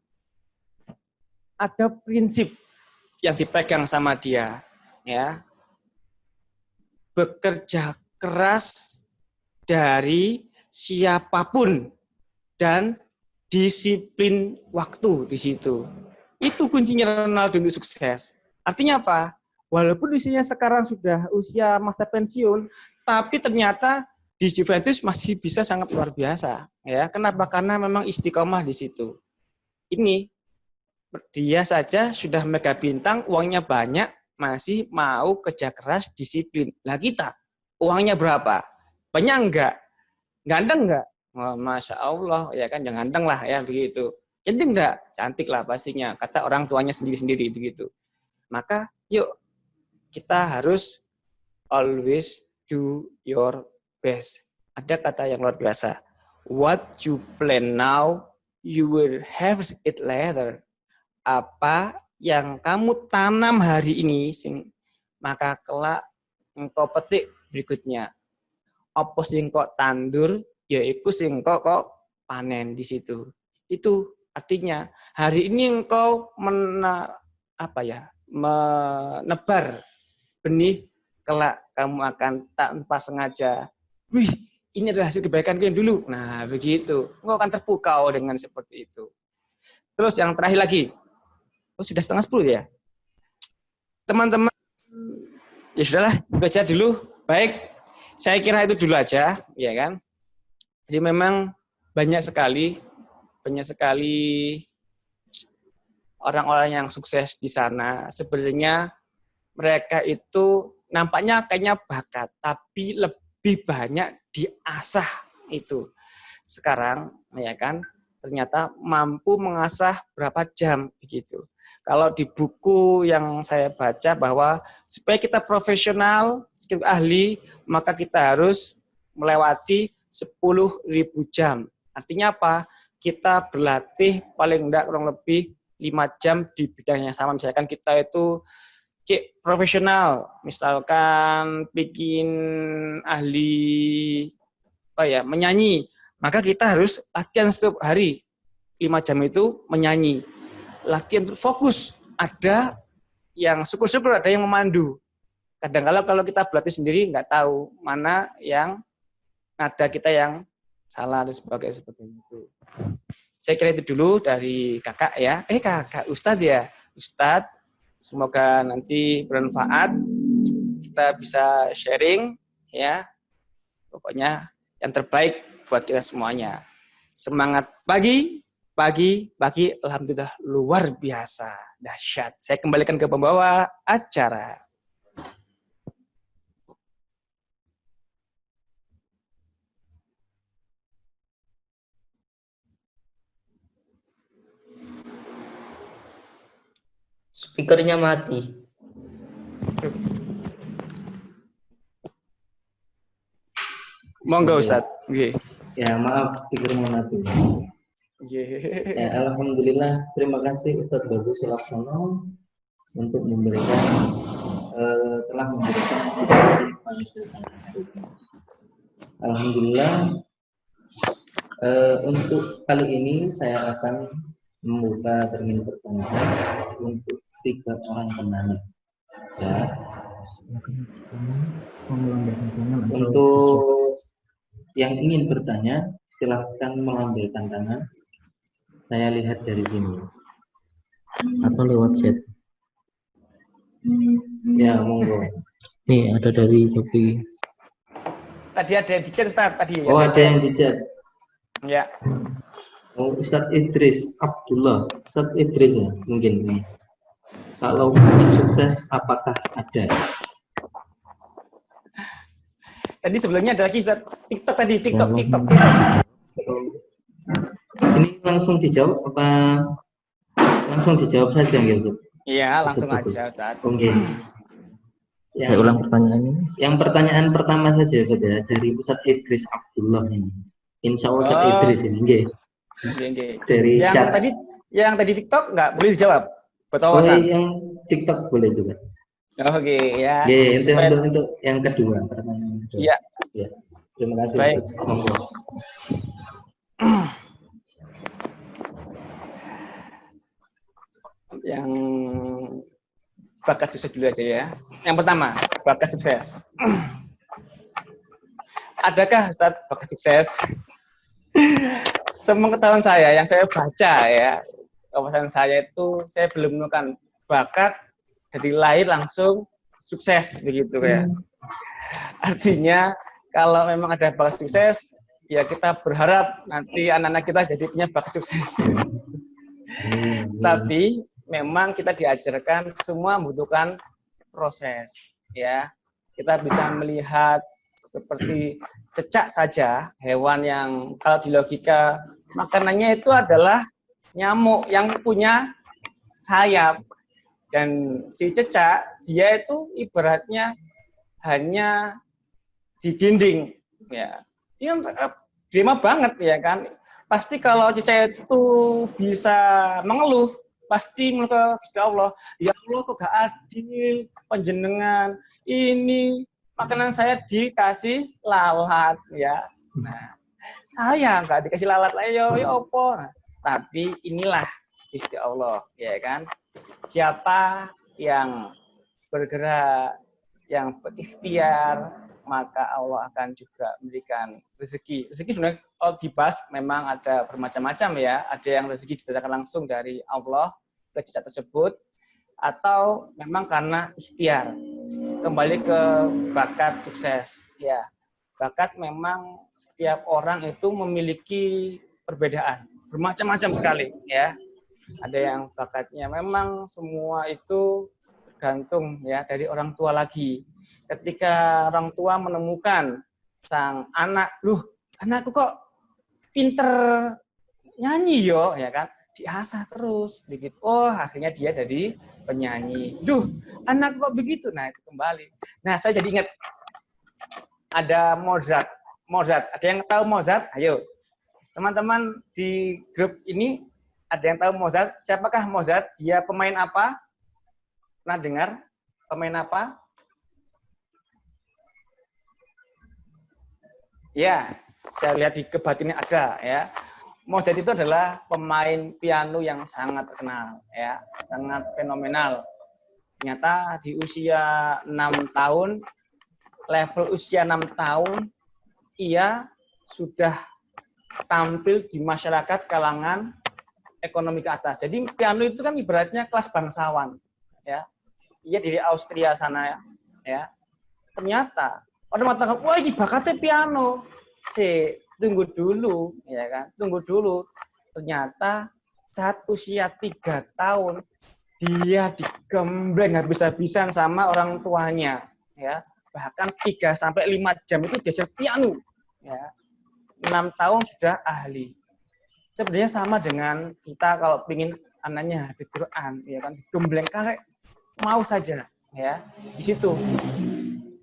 ada prinsip yang dipegang sama dia. Ya. Bekerja keras dari siapapun dan disiplin waktu di situ. Itu kuncinya Ronaldo untuk sukses. Artinya apa? Walaupun usianya sekarang sudah usia masa pensiun, tapi ternyata di Juventus masih bisa sangat luar biasa. Ya, kenapa? Karena memang istiqomah di situ. Ini dia saja sudah mega bintang, uangnya banyak, masih mau kerja keras, disiplin. Lah kita, uangnya berapa? Banyak enggak? Ganteng enggak? Oh, Masya Allah, ya kan, jangan ganteng lah ya begitu. Cantik enggak? Cantik lah pastinya. Kata orang tuanya sendiri-sendiri begitu. Maka yuk kita harus always do your best. Ada kata yang luar biasa. What you plan now, you will have it later. Apa yang kamu tanam hari ini, maka kelak engkau petik berikutnya. Apa sing kok tandur, ya iku sing kok panen di situ. Itu artinya hari ini engkau menebar benih, kelak kamu akan tanpa sengaja, wih, ini adalah hasil kebaikan yang dulu. Nah, begitu. Engkau akan terpukau dengan seperti itu. Terus yang terakhir lagi. Oh, sudah 9:30 ya? Teman-teman, ya sudahlah, baca dulu. Baik, saya kira itu dulu aja, ya kan? Jadi memang banyak sekali orang-orang yang sukses di sana. Sebenarnya mereka itu nampaknya kayaknya bakat, tapi lebih banyak diasah itu. Sekarang, ya kan? ternyata mampu mengasah berapa jam begitu. Kalau di buku yang saya baca bahwa supaya kita profesional, skill ahli, maka kita harus melewati 10.000 jam. Artinya apa? Kita berlatih paling enggak kurang lebih 5 jam di bidang yang sama. Misalkan kita itu profesional, misalkan bikin ahli menyanyi, maka kita harus latihan setiap hari 5 jam itu menyanyi. Latihan fokus. Ada yang syukur-syukur ada yang memandu. Kadang-kadang kalau kita berlatih sendiri nggak tahu mana yang nada kita yang salah dan sebagainya seperti itu. Saya kira itu dulu dari kakak ya. Kakak Ustadz ya. Ustadz, semoga nanti bermanfaat. Kita bisa sharing ya. Pokoknya yang terbaik buat kita semuanya. Semangat pagi, alhamdulillah luar biasa, dahsyat. Saya kembalikan ke pembawa acara. Speakernya mati. Monggo Ustaz. Nggih. Ya, maaf speakernya mati. Ya, alhamdulillah, terima kasih Ustadz Bagus Sulaksono untuk telah memberikan edukasi alhamdulillah. Untuk kali ini saya akan membuka termin pertanyaan untuk 3 orang penanya. Ya. Untuk yang ingin bertanya, silahkan melambaikan tangan. Saya lihat dari sini atau lewat chat. Ya, monggo. Nih, ada dari Sofi. Tadi ada yang di chat Ustaz tadi. Oh, ada yang di chat. Ya. Oh, Ustadz Idris Abdullah. Ustadz Idris ya, mungkin nih. Kalau sukses apakah ada? Tadi sebelumnya ada lagi Ustaz. TikTok tadi, TikTok. Ini langsung dijawab apa langsung dijawab saja gitu? Iya, langsung aja Ustaz. Oke. Saya ulang pertanyaannya. Yang pertanyaan pertama saja ya, dari Ustadz Idris Abdullah ini. Insya Allah Ustadz Idris ini. Dari yang tadi TikTok nggak boleh dijawab. Oh, yang TikTok boleh juga. Oke, ya. Untuk yang kedua, pertanyaan kedua. Iya. Ya. Terima kasih. Baik. Yang bakat sukses dulu aja ya. Yang pertama, bakat sukses. Adakah Ustaz bakat sukses? Sepengetahuan saya, yang saya baca ya, wawasan saya itu saya belum menemukan bakat dari lahir langsung sukses begitu ya. Artinya kalau memang ada bakat sukses, ya kita berharap nanti anak-anak kita jadi punya bakat sukses. Tapi memang kita diajarkan semua membutuhkan proses ya. Kita bisa melihat seperti cecak saja hewan yang kalau di logika makanannya itu adalah nyamuk yang punya sayap, dan si cecak dia itu ibaratnya hanya di dinding ya. Ini dilema banget ya kan. Pasti kalau cecak itu bisa mengeluh, pasti menurut Gusti Allah, ya Allah kok gak adil panjenengan, ini makanan saya dikasih lalat ya. Nah, saya nggak dikasih lalat lah ya opo. Nah, tapi inilah Gusti Allah ya kan. Siapa yang bergerak, yang berikhtiar, maka Allah akan juga memberikan rezeki. Rezeki sebenarnya kalau dibahas memang ada bermacam-macam ya. Ada yang rezeki didatangkan langsung dari Allah ke cecak tersebut, atau memang karena ikhtiar. Kembali ke bakat sukses. Ya, bakat memang setiap orang itu memiliki perbedaan, bermacam-macam sekali ya. Ada yang bakatnya memang semua itu tergantung ya dari orang tua lagi. Ketika orang tua menemukan sang anak, anakku kok pinter nyanyi yo, ya kan? Diasah terus, begitu. Oh, akhirnya dia jadi penyanyi. Duh, anak kok begitu? Nah, itu kembali. Nah, saya jadi ingat ada Mozart. Mozart, ada yang tahu Mozart? Ayo, teman-teman di grup ini ada yang tahu Mozart? Siapakah Mozart? Dia pemain apa? Pernah dengar? Pemain apa? Ya, saya lihat di kebatinnya ada ya. Mozart itu adalah pemain piano yang sangat terkenal ya, sangat fenomenal. Ternyata di usia 6 tahun, level usia 6 tahun, ia sudah tampil di masyarakat kalangan ekonomi ke atas. Jadi piano itu kan ibaratnya kelas bangsawan ya. Ia dari Austria sana ya. Ternyata orang mengatakan, wah ini bakatnya piano. Tunggu dulu, ya kan? Tunggu dulu. Ternyata saat usia 3 tahun, dia digembleng habis-habisan sama orang tuanya, ya. Bahkan 3-5 jam itu diajar piano, ya. 6 tahun sudah ahli. Sebenarnya sama dengan kita kalau ingin anaknya hafid Quran, ya kan? Digembleng karek mau saja, ya. Di situ.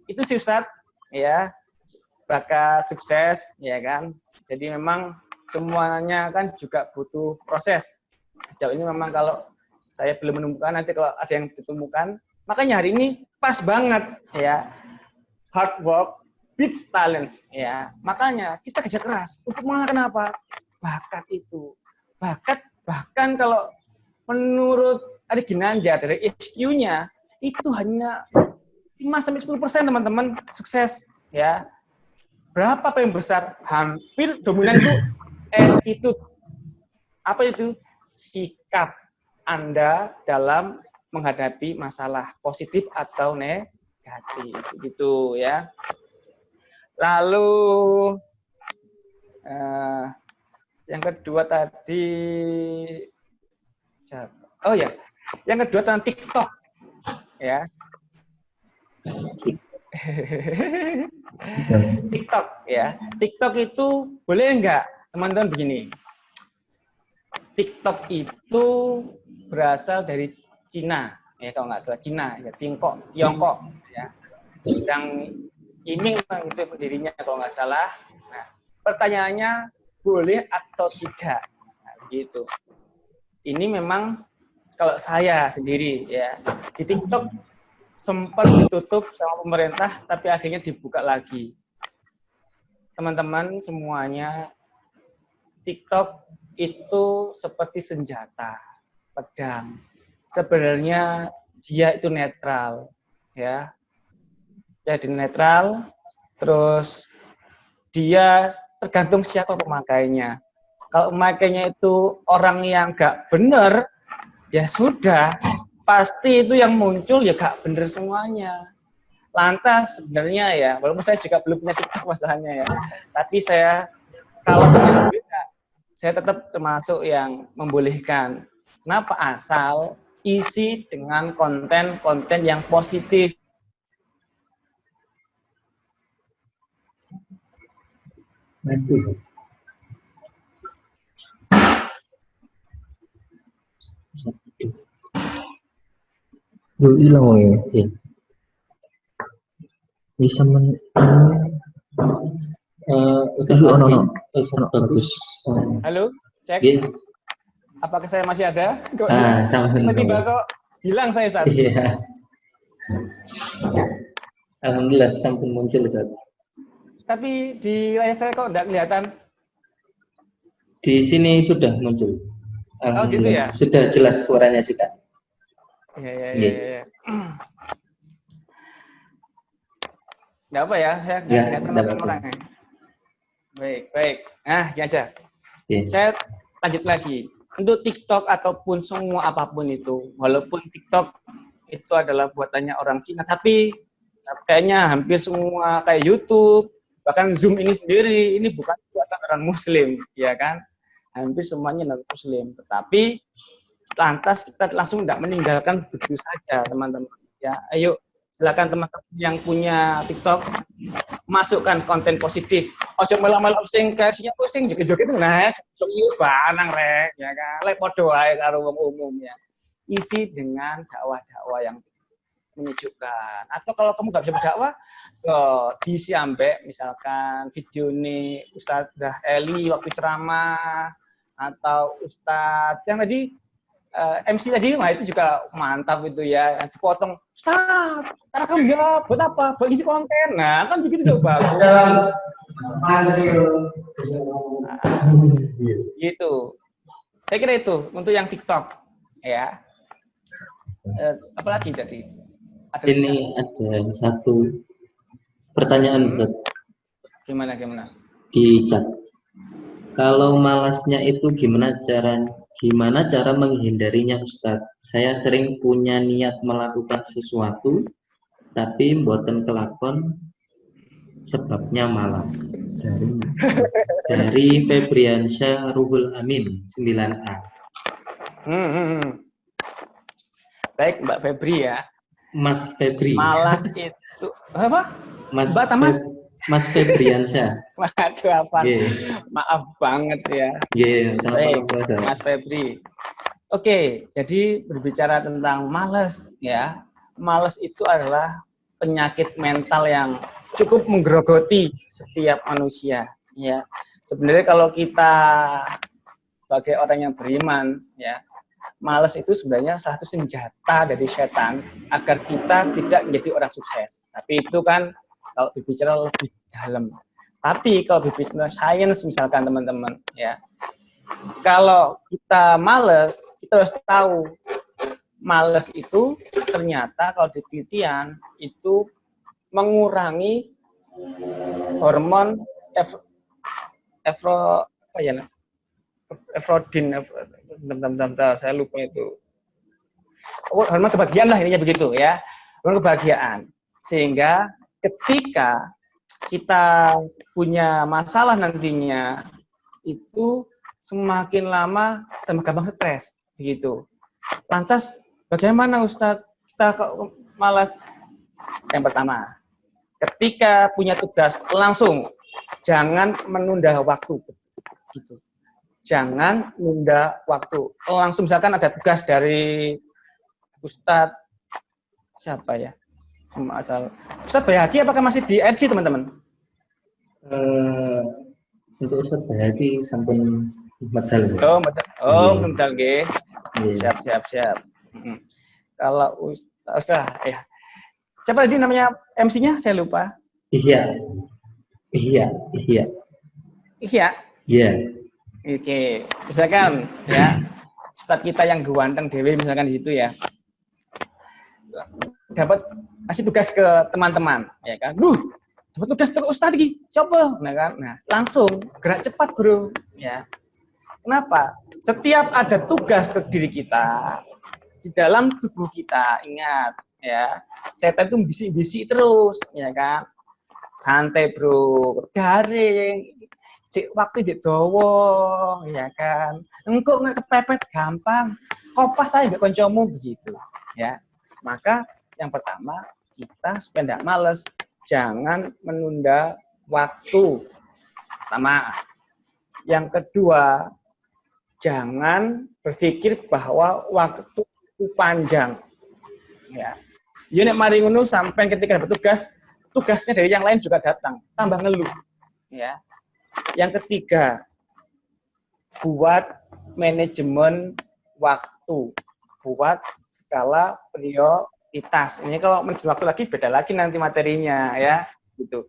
Itu sih Ustaz, ya. Bakat sukses, ya kan. Jadi memang semuanya kan juga butuh proses. Sejauh ini memang kalau saya belum menemukan, nanti kalau ada yang ditemukan, makanya hari ini pas banget ya. Hard work beats talents ya. Makanya kita kerja keras untuk mengenalkan apa? Bakat itu. Bakat bahkan kalau menurut Adi Ginanja dari HQ-nya itu hanya 5-10% teman-teman sukses ya. Berapa paling besar? Hampir dominan itu attitude. Apa itu? Sikap Anda dalam menghadapi masalah positif atau negatif. Gitu ya. Lalu yang kedua tadi, oh ya, yang kedua tentang TikTok, ya. TikTok ya. TikTok itu boleh enggak teman-teman begini? TikTok itu berasal dari Cina ya, kalau nggak salah Cina ya, Tiongkok ya. Yang Iming itu pendirinya kalau nggak salah. Nah, pertanyaannya boleh atau tidak? Nah, begitu. Ini memang kalau saya sendiri ya di TikTok sempat ditutup sama pemerintah, tapi akhirnya dibuka lagi. Teman-teman semuanya, TikTok itu seperti senjata, pedang. Sebenarnya dia itu netral, ya. Jadi netral, terus dia tergantung siapa pemakainya. Kalau pemakainya itu orang yang nggak benar, ya sudah. Pasti itu yang muncul ya gak bener semuanya. Lantas sebenarnya ya, walaupun saya juga belum punya TikTok masalahnya ya, tapi saya kalau beda, saya tetap termasuk yang membolehkan. Kenapa? Asal isi dengan konten-konten yang positif. Betul. Lu hilang ya. Bisa bagus. Halo, cek. Yeah. Apakah saya masih ada? Kok tiba-tiba kok hilang saya, Ustaz? Iya. Alhamdulillah sampun muncul, Ustaz. Tapi di layar saya kok enggak kelihatan. Di sini sudah muncul. Oh gitu ya? Sudah jelas suaranya juga. Iya. Nggak apa ya, saya nggak kelihatan orangnya. Baik. Nah, gini aja. Yeah. Saya lanjut lagi. Untuk TikTok ataupun semua apapun itu, walaupun TikTok itu adalah buatannya orang Cina, tapi kayaknya hampir semua kayak YouTube, bahkan Zoom ini sendiri, ini bukan buatan orang Muslim, ya kan? Hampir semuanya non Muslim. Tetapi lantas kita langsung tidak meninggalkan begitu saja, teman-teman. Ya, ayo silakan teman-teman yang punya TikTok masukkan konten positif. Ojo melok-melok sing kasihnya pusing joget-joget itu nah sok banang rek ya kan. Lek padha wae karo wong umum ya. Isi dengan dakwah-dakwah yang menyejukkan. Atau kalau kamu nggak bisa berdakwah, diisi ambek misalkan video nih Ustadzah Eli waktu ceramah atau Ustadz yang tadi MC tadi, nah itu juga mantap itu ya. Dipotong, Ustadz, cara kamu ya buat apa? Buat isi konten. Nah kan begitu tuh bagus. Gitu. Saya kira itu untuk yang TikTok ya. Apalagi tadi? Ini ada satu pertanyaan Ustaz Gimana? di chat. Kalau malasnya itu gimana cara menghindarinya Ustaz? Saya sering punya niat melakukan sesuatu tapi mboten kelakon sebabnya malas. Dari Febriansyah Ruhul Amin 9A. Baik Mbak Febri ya. Mas Febri. Malas itu apa? Mas Mas Febriansyah. Waduh apa? Maaf banget ya. Baik, Mas Febri. Oke, jadi berbicara tentang malas ya. Malas itu adalah penyakit mental yang cukup menggerogoti setiap manusia ya. Sebenarnya kalau kita sebagai orang yang beriman ya, malas itu sebenarnya salah satu senjata dari setan agar kita tidak menjadi orang sukses. Tapi itu kan kalau berbicara lebih dalam. Tapi kalau berbicara sains misalkan teman-teman ya, kalau kita malas, kita harus tahu malas itu ternyata kalau di penelitian itu mengurangi hormon efrodin, saya lupa itu. Hormon kebahagiaan lah intinya begitu ya, hormon kebahagiaan. Sehingga ketika kita punya masalah nantinya itu semakin lama tambah gampang stres begitu. Lantas bagaimana Ustadz kita malas? Yang pertama, ketika punya tugas langsung jangan menunda waktu gitu. Jangan nunda waktu. Langsung misalkan ada tugas dari Ustadz siapa ya? Ustadz Bayhaqi apakah masih di RG teman-teman? Untuk Ustadz Bayhaqi sampun medal. Medal nggih. Siap. Kalau Ustadz ya. Siapa tadi namanya MC-nya? Saya lupa. Iya. Oke, misalkan ya Ustadz kita yang ganteng dewe misalkan di situ ya, dapat kasih tugas ke teman-teman, ya kan? Dapat tugas ke Ustadz lagi, coba, nah kan? Nah, langsung gerak cepat bro, ya. Kenapa? Setiap ada tugas ke diri kita di dalam tubuh kita, ingat, ya, setan itu bisik-bisik terus, ya kan? Santai bro, garing. Waktu di dowo, ya kan. Engkau nggak kepepet gampang. Kopas saya nggak koncomu begitu, ya. Maka yang pertama kita supaya tidak males, jangan menunda waktu. Pertama. Yang kedua, jangan berpikir bahwa waktu itu panjang, ya. Nek mari ngono sampai ketika dapat tugasnya dari yang lain juga datang, tambah ngeluh, ya. Yang ketiga, buat manajemen waktu, buat skala prioritas. Ini kalau manajemen waktu lagi beda lagi nanti materinya ya, gitu.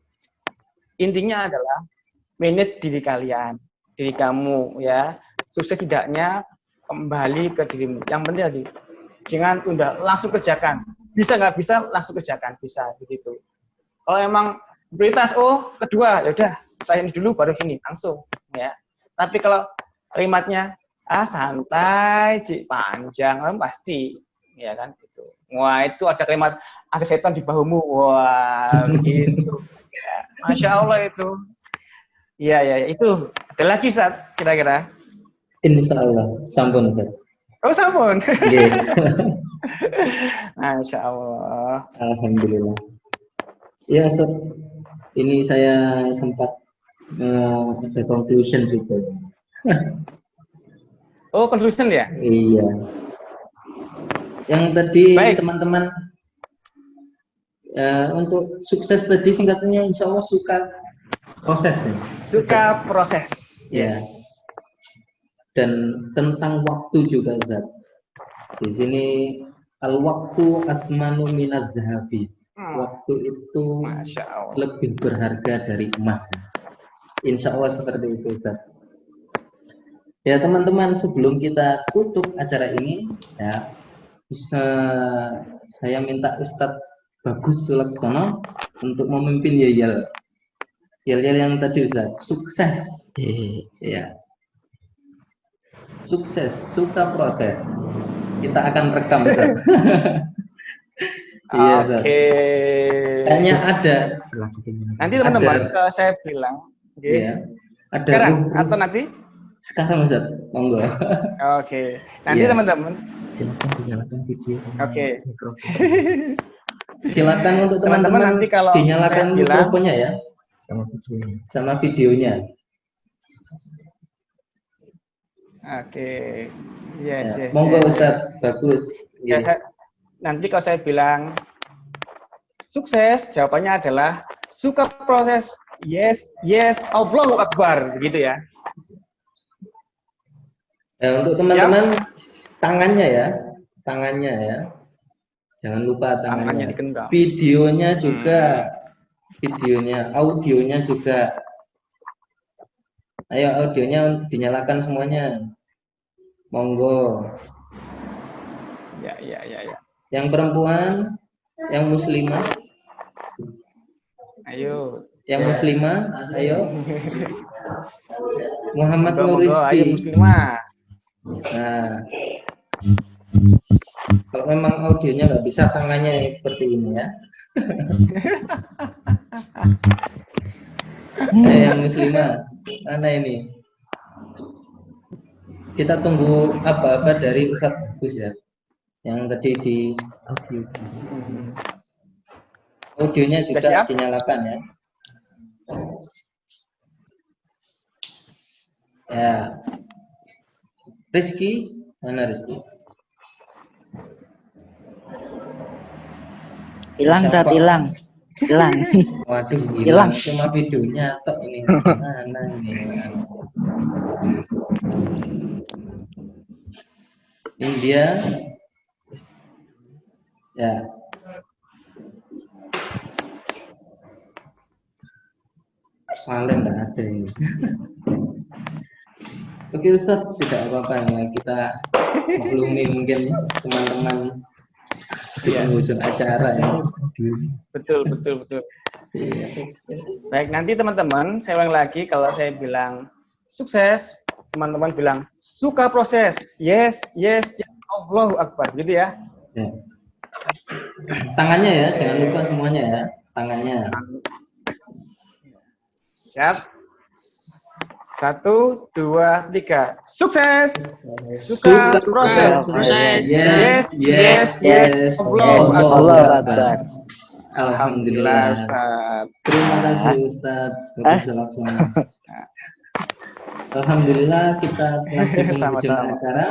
Intinya adalah manage diri kalian, diri kamu ya. Sukses tidaknya kembali ke dirimu. Yang penting tadi, jangan tunda, langsung kerjakan. Bisa nggak bisa langsung kerjakan, bisa begitu. Kalau emang prioritas kedua ya udah saya ini dulu baru gini langsung ya. Tapi kalau kalimatnya santai panjang pasti ya kan gitu. Wah itu ada kalimat ada setan di bahumu, wah gitu ya. Masya Allah itu ya itu ada lagi saat kira-kira Insya Allah sampun. Oh, sampun. Nggih. Masya Allah. Alhamdulillah. Ya, Ustaz. Ini saya sempat ada conclusion juga. Oh, conclusion ya? Iya. Yang tadi Baik. teman-teman untuk sukses tadi singkatnya insya Allah suka prosesnya. Suka proses. Ya. Yes. Dan tentang waktu juga Ustaz. Di sini al-waktu atmanu minaz zahabi. Waktu itu Masya Allah. lebih berharga dari emas. Insya Allah seperti itu Ustaz. Ya teman-teman, sebelum kita tutup acara ini, ya bisa saya minta Ustadz Bagus Sulaksono untuk memimpin yel-yel yang tadi Ustaz, sukses. Ya. Sukses, suka proses. Kita akan rekam Ustaz. Iya, Ustaz. Oke. Kayaknya ada. Nanti teman-teman kalau saya bilang, Iya. Ada sekarang atau nanti? Sekarang Ustaz, monggo. Oke. Nanti Iya. teman-teman. Silakan dinyalakan video. Oke. Silakan untuk Teman-teman teman-teman nanti kalau dinyalakan saya bilang- mikrofonnya ya. Sama videonya. Oke. Yes, Ya. yes. Monggo yes, Ustaz, yes. bagus. Ya, nanti kalau saya bilang sukses, jawabannya adalah suka proses. Yes, yes, Allahu Akbar, begitu ya. Untuk teman-teman tangannya ya. Jangan lupa Tangannya tangannya. digenggam. Videonya juga, audionya juga. Ayo audionya dinyalakan semuanya. Monggo. Ya. Yang perempuan, yang muslimah, Ayo. yang muslimah, ayo. Muhammad Monggo, Nur ayo Rizki. muslimah. Nah, kalau memang audionya nggak bisa, tangannya seperti ini ya. Yang muslimah, mana ini? Kita tunggu apa-apa dari Ustadz Bagus ya. Yang tadi di audio. Audionya juga Sudah siap? dinyalakan ya. Ya. Rizky, mana Rizky? Hilang, Tat, hilang. Waduh, Hilang. Cuma videonya tok ini. Mana ini? India. Ya. Paling nggak ada ini. Oke Ustaz, tidak apa-apa ya, kita maklumi mungkin teman-teman di penghujung acara ya. Betul. Baik, nanti teman-teman, saya ulang lagi kalau saya bilang sukses, teman-teman bilang suka proses. Yes, Allahu Akbar, gitu ya. Ya. Tangannya ya, jangan lupa semuanya ya, tangannya. Siap. 1, 2, 3. Sukses. Suka proses. Yes. Allahu Akbar. Alhamdulillah. Ustaz. Terima kasih Ustaz. Alhamdulillah kita telah di penghujung Sama-sama. acara.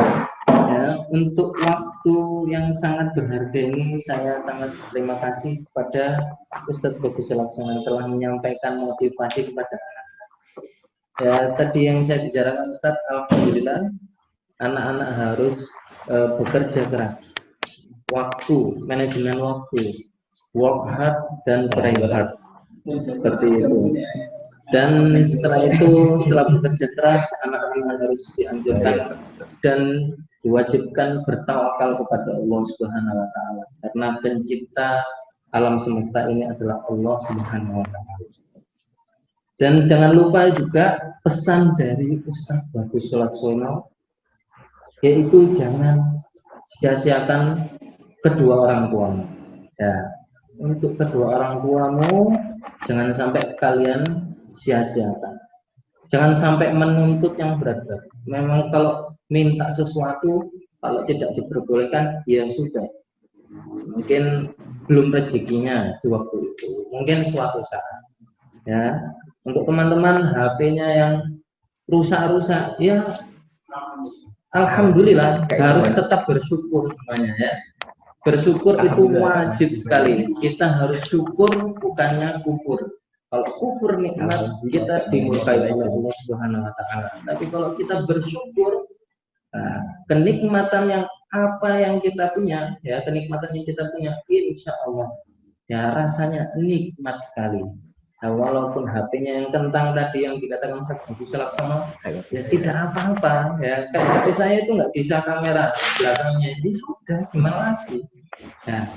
Ya, untuk waktu yang sangat berharga ini saya sangat terima kasih kepada Ustadz Bagus Laksana telah menyampaikan motivasi kepada anak. Ya, tadi yang saya bicarakan Ustadz, alhamdulillah anak-anak harus bekerja keras. Waktu, manajemen waktu, work hard dan play hard. Seperti itu. Dan setelah bekerja keras, anak-anak harus dianjurkan dan diwajibkan bertawakal kepada Allah Subhanahu wa taala. Karena pencipta alam semesta ini adalah Allah Subhanahu wa taala. Dan jangan lupa juga pesan dari Ustadz Bagus Sulaksono, yaitu jangan sia-siakan kedua orang tuamu. Ya, untuk kedua orang tuamu jangan sampai kalian sia-siakan. Jangan sampai menuntut yang berat-berat. Memang kalau minta sesuatu Kalau tidak diperbolehkan, ya sudah. Mungkin belum rezekinya di waktu itu. Mungkin suatu saat. Ya, untuk teman-teman HP-nya yang rusak-rusak, ya alhamdulillah harus tetap bersyukur semuanya ya. Bersyukur itu wajib sekali. Kita harus syukur, bukannya kufur. Kalau kufur nikmat, kita dimurkai oleh Allah Subhanahu wa taala. Tapi kalau kita bersyukur, nah, kenikmatan yang apa yang kita punya, ya kenikmatan yang kita punya, insya Allah ya rasanya nikmat sekali. Nah, walaupun HP-nya yang kentang tadi yang dikatakan Ustaz Agus Laksono, ya tidak apa-apa. Ya kayak HP saya itu nggak bisa kamera belakangnya, ini sudah gimana lagi? Nah,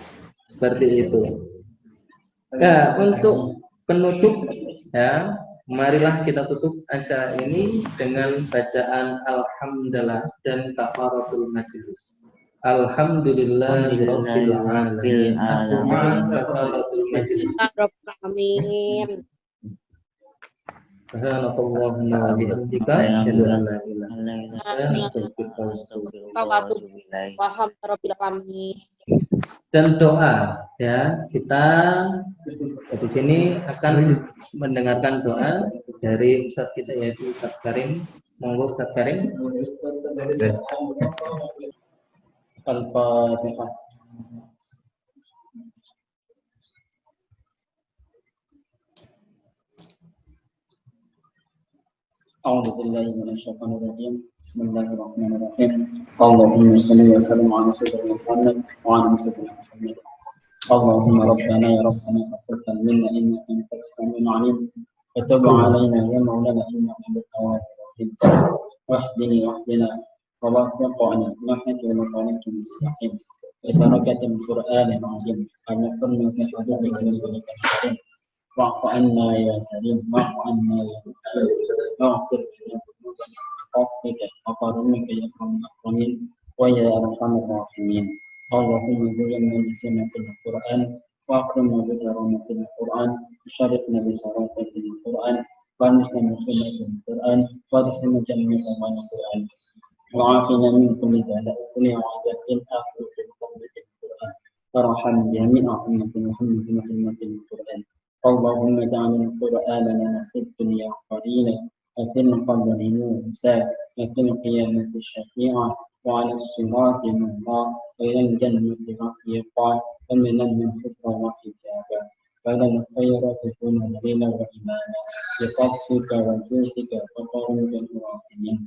seperti itu. Nah, untuk penutup, ya, marilah kita tutup acara ini dengan bacaan Alhamdulillah dan kafaratul majlis. Alhamdulillahirabbil alamin. Kafaratul majlis. Amin. Subhanallahumma wa bihamdika asyhadu an la ilaha illa anta astaghfiruka wa atubu ilaik. Paham Rabbil alamin. Dan doa, ya kita di sini akan mendengarkan doa dari Ustaz kita yaitu Ustaz Karim. Monggo Ustaz Karim. Al-Fatihah. أعوذ بالله من الشيطان الرجيم بسم الله الرحمن الرحيم اللهم صل وسلم على سيدنا محمد وعلى سيدنا محمد اللهم ربنا يا ربنا تقبل منا إنك أنت السميع العليم وتب علينا يا مولانا إنك أنت التواب الرحيم واهدنا ووفقنا نحن ونطالب المستقيم ببركة القرآن العظيم أن نكون في حدودك ورسولك الكريم واعف عنا يا كريم واعف عنا يا كريم واغفر لنا بفضلك وكرمك يا اكرم الاكرمين ويا ارحم الراحمين اللهم زينا بزينة القرآن واكرمنا بكرامة القرآن وشرفنا بسرافة القرآن وانسنا بسنة القرآن وادخلنا جنة القرآن وعافنا من كل بلاء كل عذاب آخر بفضلك القرآن وارحم جميع أمة محمد وأمة القرآن اللهم اجعل القرآن لنا في الدنيا قليلا وفي القبر نوسا وفي القيامة شفيعا وعلى الصراط نورا وإلى الجنة رفيقا ومن النار سترا وحجابا وإلى الخيرات كن دليلا وإماما بفضلك وجودك وكرمك الراحمين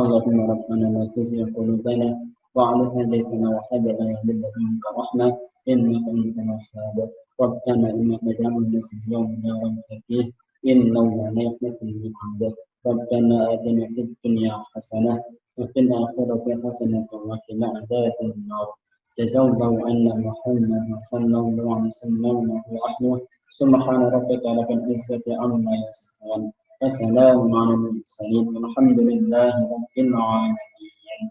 اللهم ربنا لا تزغ قلوبنا بعد إذ هديتنا وهب لنا من لدنك رحمة إنك أنت الوهاب ربنا إنك جعلنا اليوم لا ريب فيه إنه لا يخلف الميعاد ربنا آتنا في الدنيا حسنة وفي الآخرة حسنة وقنا عذاب النار جزا الله عنا محمد صلى الله عليه وسلم وأهله سبحان ربك رب العزة عما يصفون وسلام على المرسلين والحمد لله رب العالمين.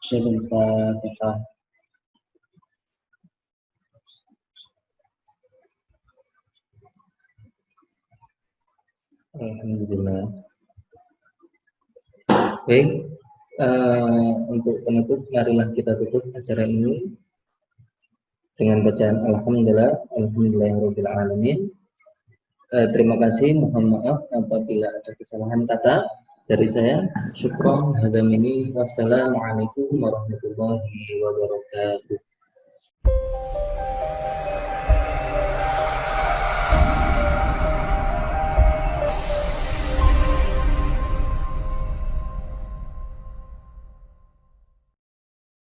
أشهد الفاتحة. Alhamdulillah. Baik, untuk penutup, marilah kita tutup acara ini dengan bacaan Alhamdulillah, Alhamdulillahirabbil alamin. Terima kasih, mohon maaf apabila ada kesalahan kata dari saya. Syukron hadamini, wassalamualaikum warahmatullahi wabarakatuh.